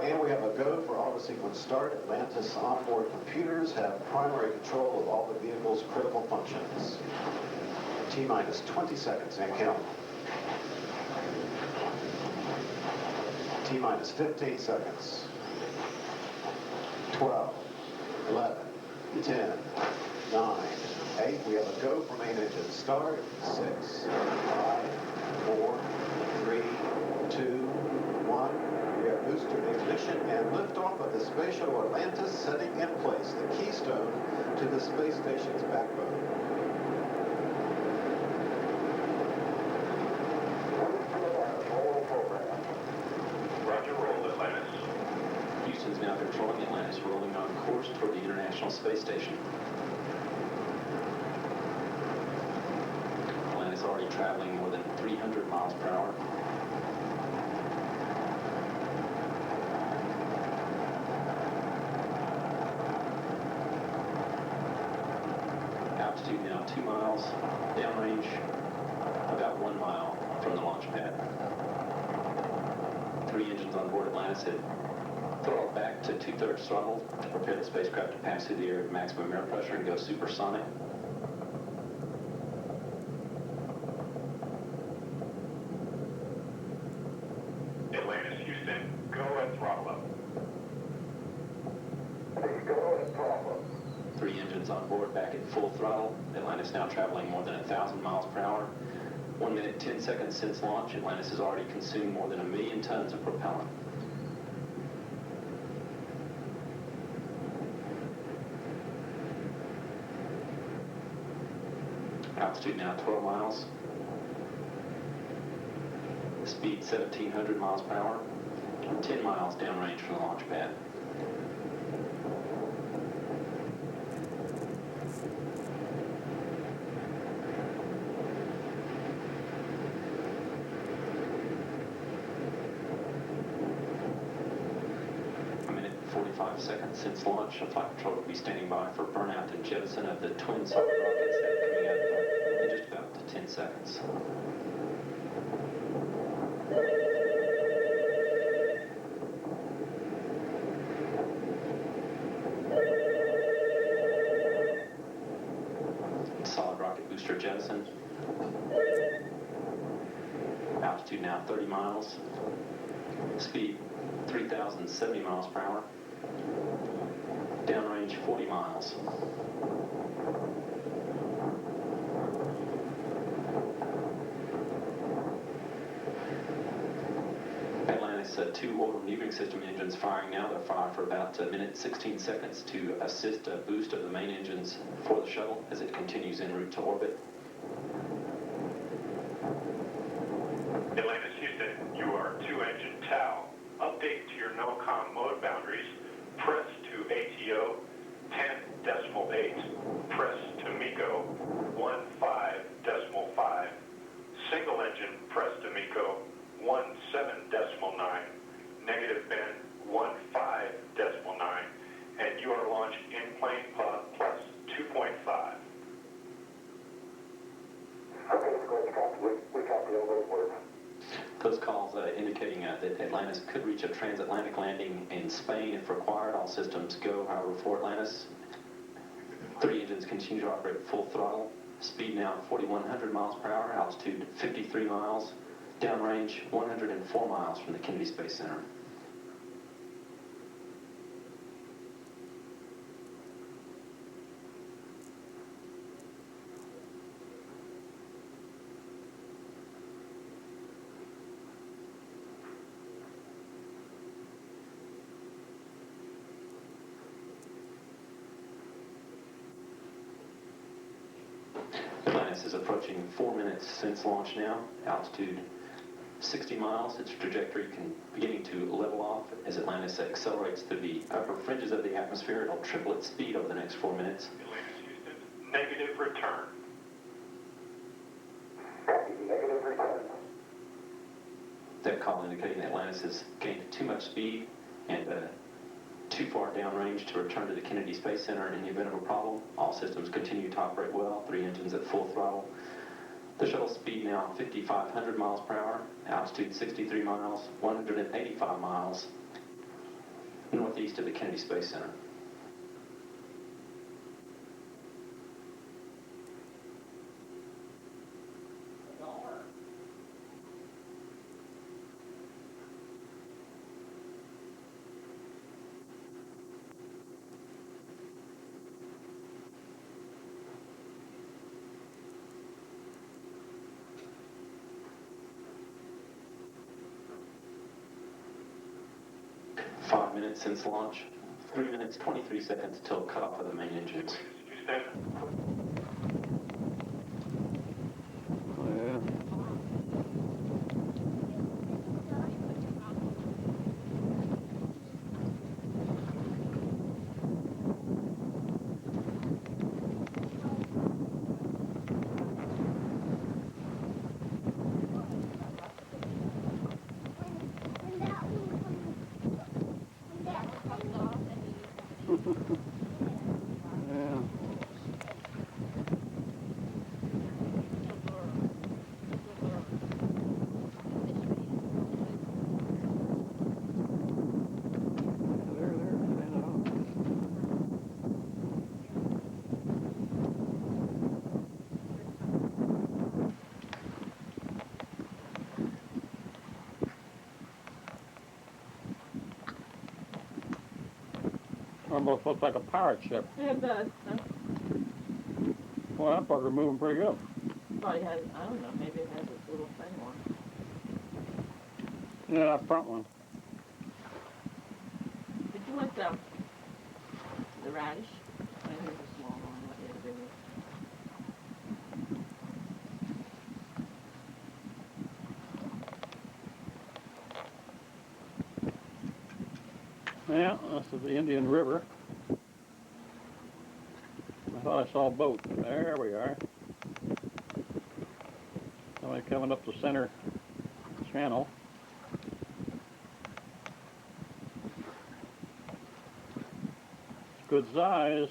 And we have a go for auto sequence start. Atlantis onboard computers have primary control of all the vehicle's critical functions. T-minus 20 seconds and count. T-minus 15 seconds. 12, 11, 10, 9, 8. We have a go for main engine start. 6, 5, 4, 3, 2, 1. We have booster ignition and liftoff of the Space Shuttle Atlantis, setting in place the keystone to the space station's backbone. Roger, roll, Atlantis. Houston's now controlling Atlantis, rolling on course toward the International Space Station. Atlantis already traveling more than 300 miles per hour. Altitude now 2 miles, downrange about 1 mile from the launch pad. 3 engines on board Atlantis had throttled back to 2/3 throttle to prepare the spacecraft to pass through the air at maximum air pressure and go supersonic. Atlantis, Houston, go and throttle up. Go and throttle up. 3 engines on board back at full throttle. Atlantis now traveling more than 1,000 miles per hour. 1 minute, 10 seconds since launch, Atlantis has already consumed more than 1 million tons of propellant. Altitude now 12 miles. Speed 1,700 miles per hour. 10 miles downrange from the launch pad. A minute and 45 seconds since launch. A flight controller will be standing by for burnout and jettison of the twin solid rockets that are coming out in just about 10 seconds. Solid rocket booster jettison. Altitude now 30 miles. Speed 3,070 miles per hour. Downrange 40 miles. Atlantis 2 orbital maneuvering system engines firing now. They'll fire for about a minute 16 seconds to assist a boost of the main engines for the shuttle as it continues en route to orbit. Atlantis, Houston, you are 2-engine TOW. Update to your NOCOM mode boundaries. Press to ATO 10.8. Press to MECO 15.5. Single engine press to MECO 17.9. Negative bend 15.9. And you are launched in plane pod plus 2.5. Okay, we copy all those words. Those calls indicating that Atlantis could reach a transatlantic landing in Spain if required. All systems go, however, for Atlantis. 3 engines continue to operate at full throttle. speed now 4,100 miles per hour, altitude 53 miles, downrange 104 miles from the Kennedy Space Center. Atlantis is approaching 4 minutes since launch now, altitude 60 miles. Its trajectory beginning to level off as Atlantis accelerates through the upper fringes of the atmosphere. It'll triple its speed over the next 4 minutes. Negative return. Negative return. That call indicating that Atlantis has gained too much speed and too far downrange to return to the Kennedy Space Center in the event of a problem. All systems continue to operate well, 3 engines at full throttle. The shuttle speed now 5,500 miles per hour, altitude 63 miles, 185 miles northeast of the Kennedy Space Center. Five minutes since launch, 3 minutes, 23 seconds till cutoff of the main engines. Almost looks like a pirate ship. Yeah, it does. Well, that bugger moving pretty good. Probably has, I don't know, maybe it has this little thing on. Yeah, that front one. Did you want the radish? I think it's a small one, what is it? Yeah, this is the Indian River. I thought I saw a boat. There we are. Somebody coming up the center channel. It's good size.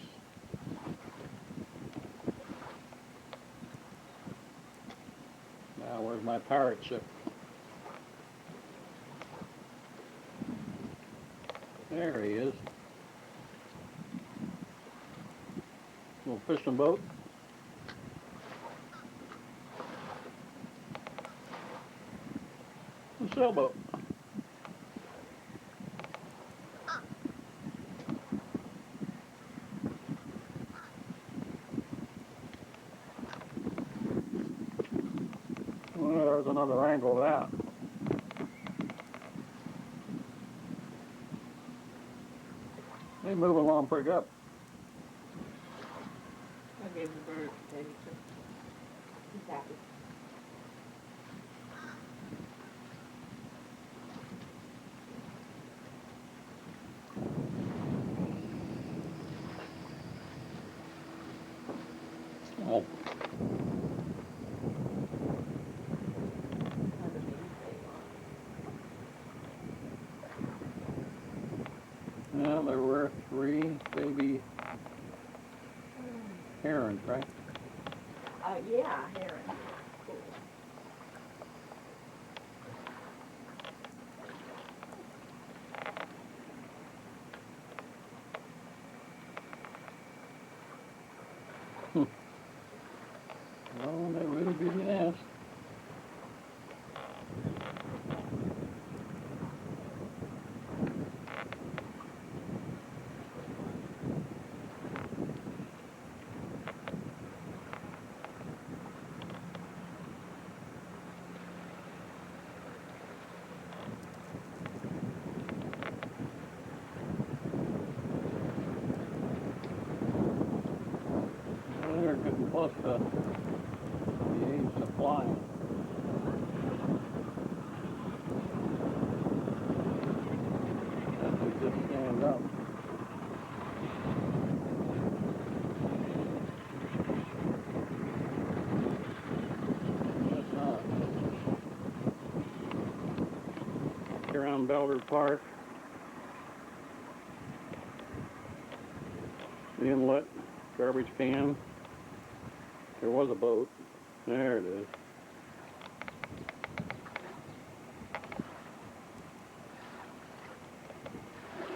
Now, where's my pirate ship? There he is. Little fishing boat. A sailboat. Well, there's another angle of that. They move along pretty good. I gave the bird maybe too. He's happy. Oh. Well, there were 3 baby herons, right? Yeah, heron. Cool. Baby's nest. They're getting close to the age of flying. As they just stand up. That's not. Here around Ballard Park. The inlet, garbage can. There was a boat. There it is.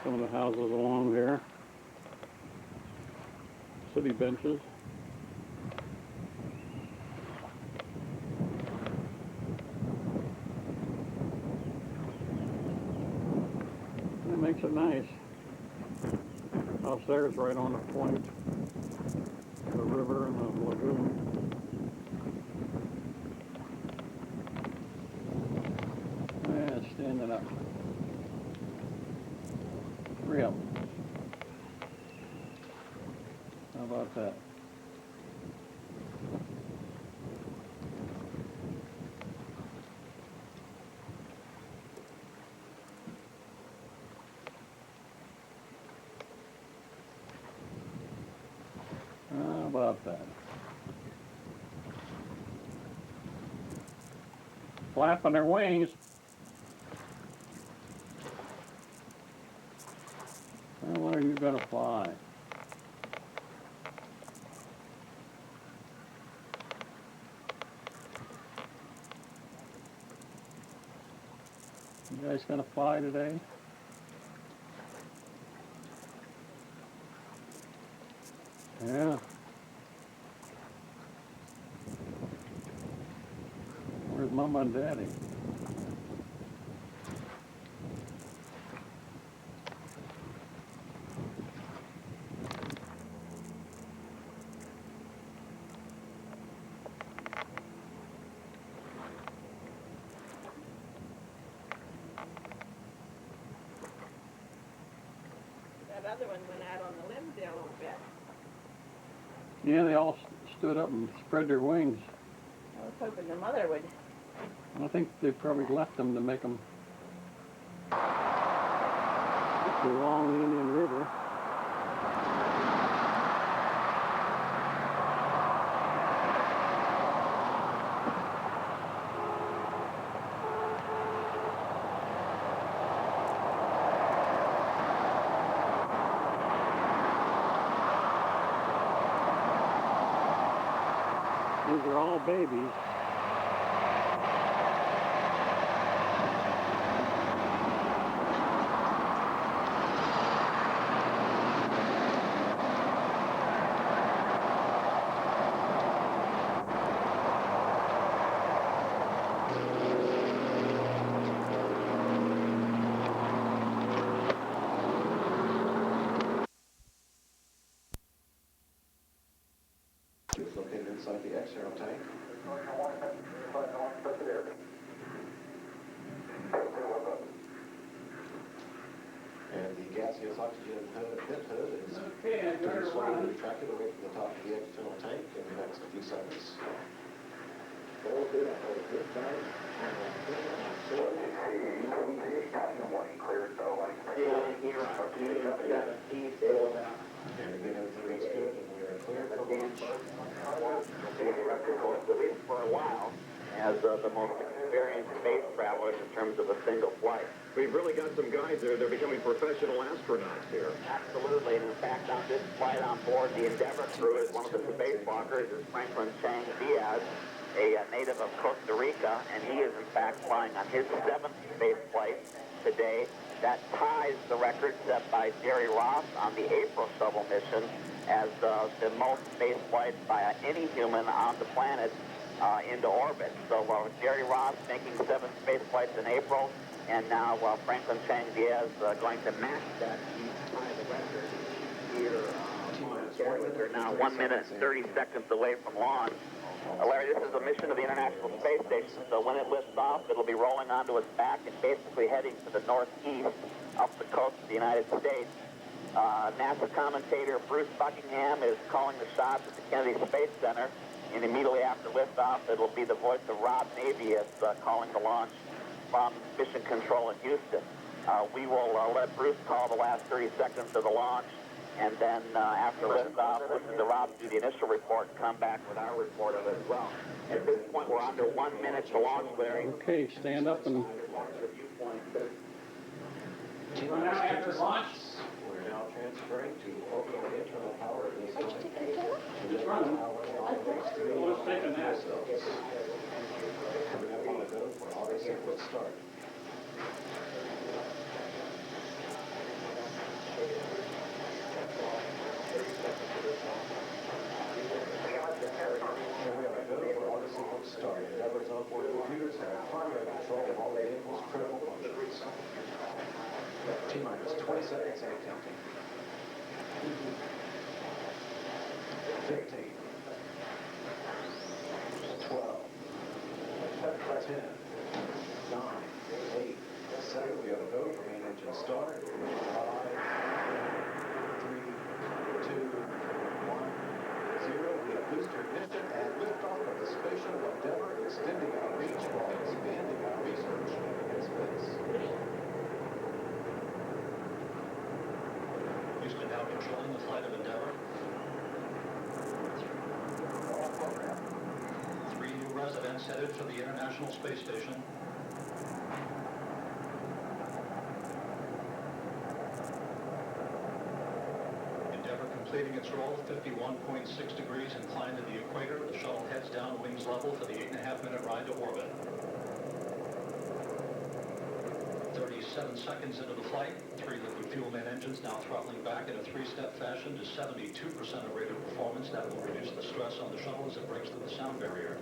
Some of the houses along there. City benches. That makes it nice. House there is right on the point. The river and the lagoon. And standing up. 3 of them. How about that? How about that? Flapping their wings. Well, when are you going to fly? You guys going to fly today? Yeah. Where's Mama and Daddy? That other one went out on the limb there a little bit. Yeah, they all stood up and spread their wings. I was hoping the mother would. I think they probably left them to make them go along the Indian River. These are all babies. It's located inside the external tank. And the gaseous oxygen vent hood is to be slowly retracted away from the top of the external tank in the next few seconds. And again, everything looks good, and we are clear for launch. For a while, as the most experienced space travelers in terms of a single flight. We've really got some guys there. They're becoming professional astronauts here. Absolutely, and in fact, on this flight on board the Endeavour crew is one of the spacewalkers is Franklin Chang Diaz, a native of Costa Rica, and he is in fact flying on his 7th space flight today. That ties the record set by Jerry Ross on the April shuttle mission as the most space flights by any human on the planet into orbit. So Jerry Ross making 7 space flights in April, and now Franklin Chang Diaz going to match that by the record here on schedule. They're now 1 minute and 30 seconds away from launch. Larry, this is a mission of the International Space Station, so when it lifts off, it'll be rolling onto its back and basically heading to the northeast up the coast of the United States. NASA commentator Bruce Buckingham is calling the shots at the Kennedy Space Center, and immediately after liftoff, it'll be the voice of Rob Navius calling the launch from Mission Control in Houston. We will let Bruce call the last 30 seconds of the launch, and then after liftoff, listen to Rob do the initial report and come back with our report of it as well. At this point, we're under 1 minute to launch, Larry. Okay, stand up and... After launch, we're now transferring to orbital internal power of the system. Just running. Let's take a nap. Coming up on the go for August 6th start. Start. Endeavor's onboard computers have primary control of all the vehicle's critical functions. T-minus 20 seconds and counting. 15. 12. 10. 9. 8. 7. We have a go for main engine start. 5. 3. 2. 1. 0. We have booster ignition and liftoff of the Space Shuttle Endeavor, extending our reach while expanding our research in space. Houston now controlling the flight of Endeavor. All program. 3 new residents headed for the International Space Station. Completing its roll, 51.6 degrees inclined to the equator. The shuttle heads down wings level for the 8.5-minute ride to orbit. 37 seconds into the flight, 3 liquid fuel main engines now throttling back in a 3-step fashion to 72% of rated performance. That will reduce the stress on the shuttle as it breaks through the sound barrier.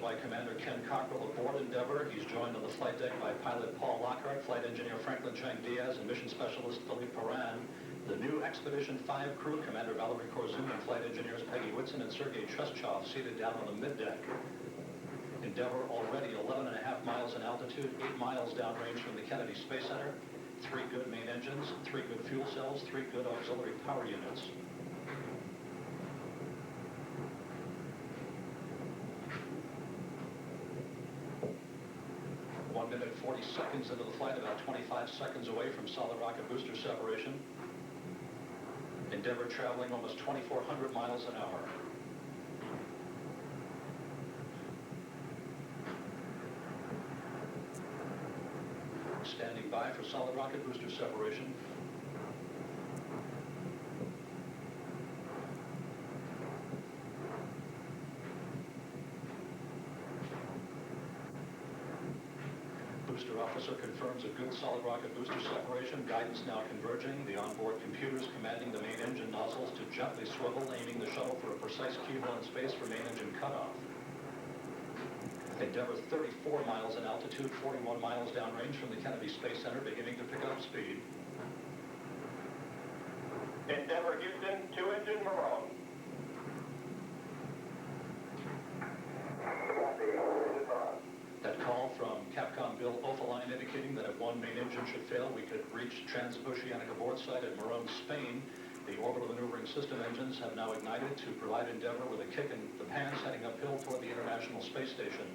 By Commander Ken Cockrell aboard Endeavor. He's joined on the flight deck by pilot Paul Lockhart, flight engineer Franklin Chang Diaz, and mission specialist Philippe Perrin. The new Expedition 5 crew, Commander Valerie Korzun and flight engineers Peggy Whitson and Sergei Trestchov, seated down on the middeck. Endeavor already 11.5 miles in altitude, 8 miles downrange from the Kennedy Space Center. 3 good main engines, 3 good fuel cells, 3 good auxiliary power units. 1 minute 40 seconds into the flight, about 25 seconds away from solid rocket booster separation. Endeavor traveling almost 2,400 miles an hour. Standing by for solid rocket booster separation. Booster officer confirms a good solid rocket booster separation. Guidance now converging. The onboard computers commanding the main engine nozzles to gently swivel, aiming the shuttle for a precise keyhole in space for main engine cutoff. Endeavor 34 miles in altitude, 41 miles downrange from the Kennedy Space Center, beginning to pick up speed. Endeavor Houston, 2-engine Marone. That call from Capcom Bill Ofaline indicating that if one main engine should fail, we could reach transoceanic abort site at Marone, Spain. The orbital maneuvering system engines have now ignited to provide Endeavor with a kick in the pants heading uphill toward the International Space Station.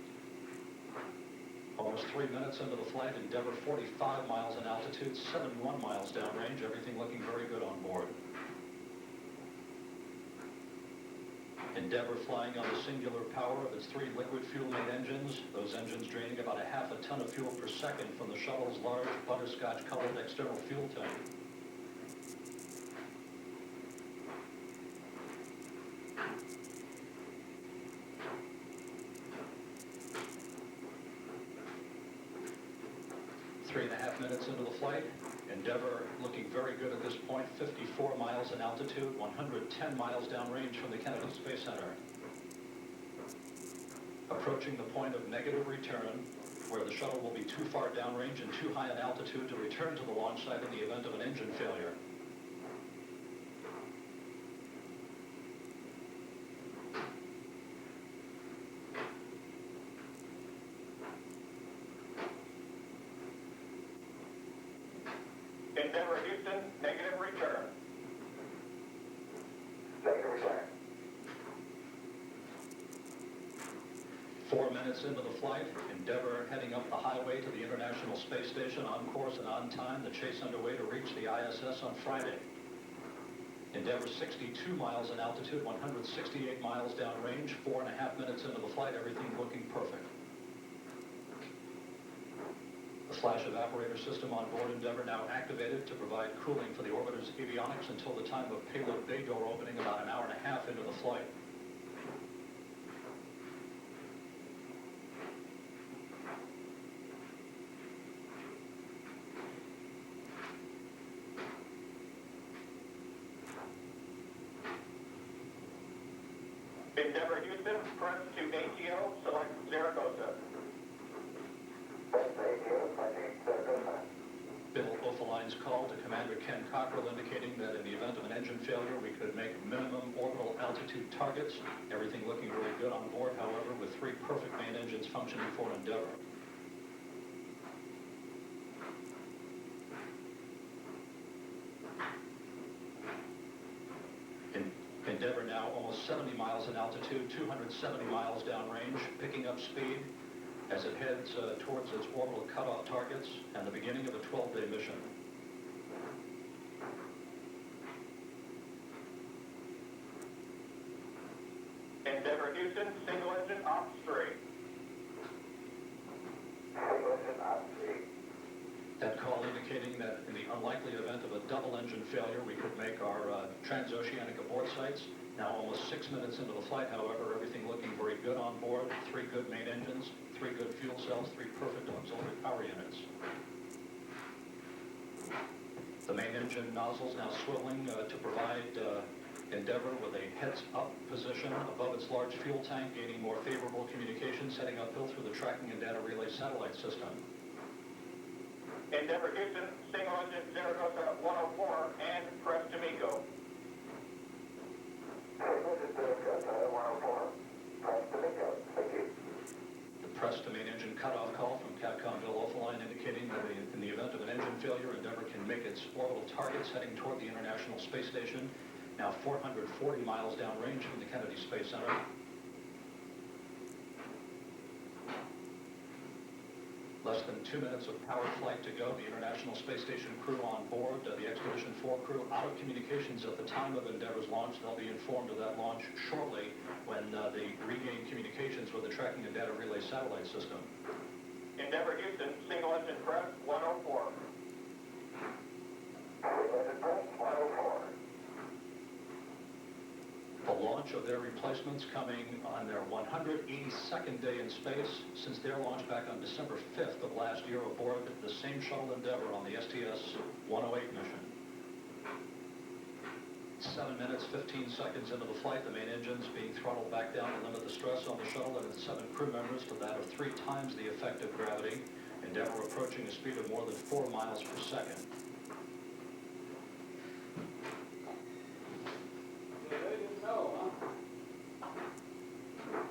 Almost 3 minutes into the flight, Endeavor 45 miles in altitude, 71 miles downrange, everything looking very good on board. Endeavor flying on the singular power of its 3 liquid fuel main engines, those engines draining about 1/2 ton of fuel per second from the shuttle's large butterscotch-colored external fuel tank. 3.5 minutes into the flight. Endeavour looking very good at this point, 54 miles in altitude, 110 miles downrange from the Kennedy Space Center. Approaching the point of negative return, where the shuttle will be too far downrange and too high in altitude to return to the launch site in the event of an engine failure. Endeavour Houston, negative return. Negative return. 4 minutes into the flight, Endeavour heading up the highway to the International Space Station on course and on time, the chase underway to reach the ISS on Friday. Endeavour 62 miles in altitude, 168 miles downrange, 4.5 minutes into the flight, everything looking perfect. The flash evaporator system on board Endeavour now activated to provide cooling for the orbiter's avionics until the time of payload bay door opening about an hour and a half into the flight. Endeavour Houston, press to ATO, select Zaragoza. Bill O'Faline's call to Commander Ken Cockrell indicating that in the event of an engine failure, we could make minimum orbital altitude targets. Everything looking very good on board, however, with 3 perfect main engines functioning for Endeavour. Endeavour now almost 70 miles in altitude, 270 miles downrange, picking up speed as it heads towards its orbital cutoff targets and the beginning of a 12-day mission. Endeavour Houston, single engine ops 3. Single engine ops 3. That call indicating that in the unlikely event of a double engine failure, we could make our transoceanic abort sites. Now almost 6 minutes into the flight, however, everything looking very good on board. 3 good main engines, 3 good fuel cells, 3 perfect auxiliary power units. The main engine nozzles now swiveling to provide Endeavour with a heads-up position above its large fuel tank, gaining more favorable communications heading uphill through the tracking and data relay satellite system. Endeavour Houston, single engine Zaragoza 104 and press to MECO. Single engine Zaragoza 104, press to MECO. Thank you. The press to main engine cutoff call from Capcom Bill O'Faline indicating that in the event of an engine failure, Endeavour can make its orbital targets heading toward the International Space Station, now 440 miles downrange from the Kennedy Space Center. Less than 2 minutes of powered flight to go. The International Space Station crew on board, the Expedition 4 crew out of communications at the time of Endeavour's launch. They'll be informed of that launch shortly when they regain communications with the tracking and data relay satellite system. Endeavour Houston, single engine press 104. Single engine press 104. The launch of their replacements coming on their 182nd day in space since their launch back on December 5th of last year aboard the same shuttle Endeavour on the STS-108 mission. 7 minutes, 15 seconds into the flight, the main engines being throttled back down to limit the stress on the shuttle and its 7 crew members to that of 3 times the effective gravity. Endeavour approaching a speed of more than 4 miles per second.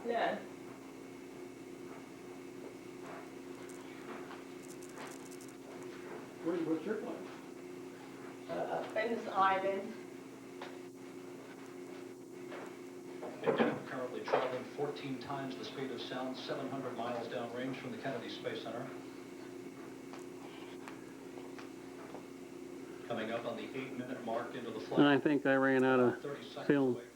Yeah. What's your plan? Famous island. Endeavour currently traveling 14 times the speed of sound, 700 miles downrange from the Kennedy Space Center. Coming up on the 8-minute mark into the flight. And I think I ran out of 30 seconds film. away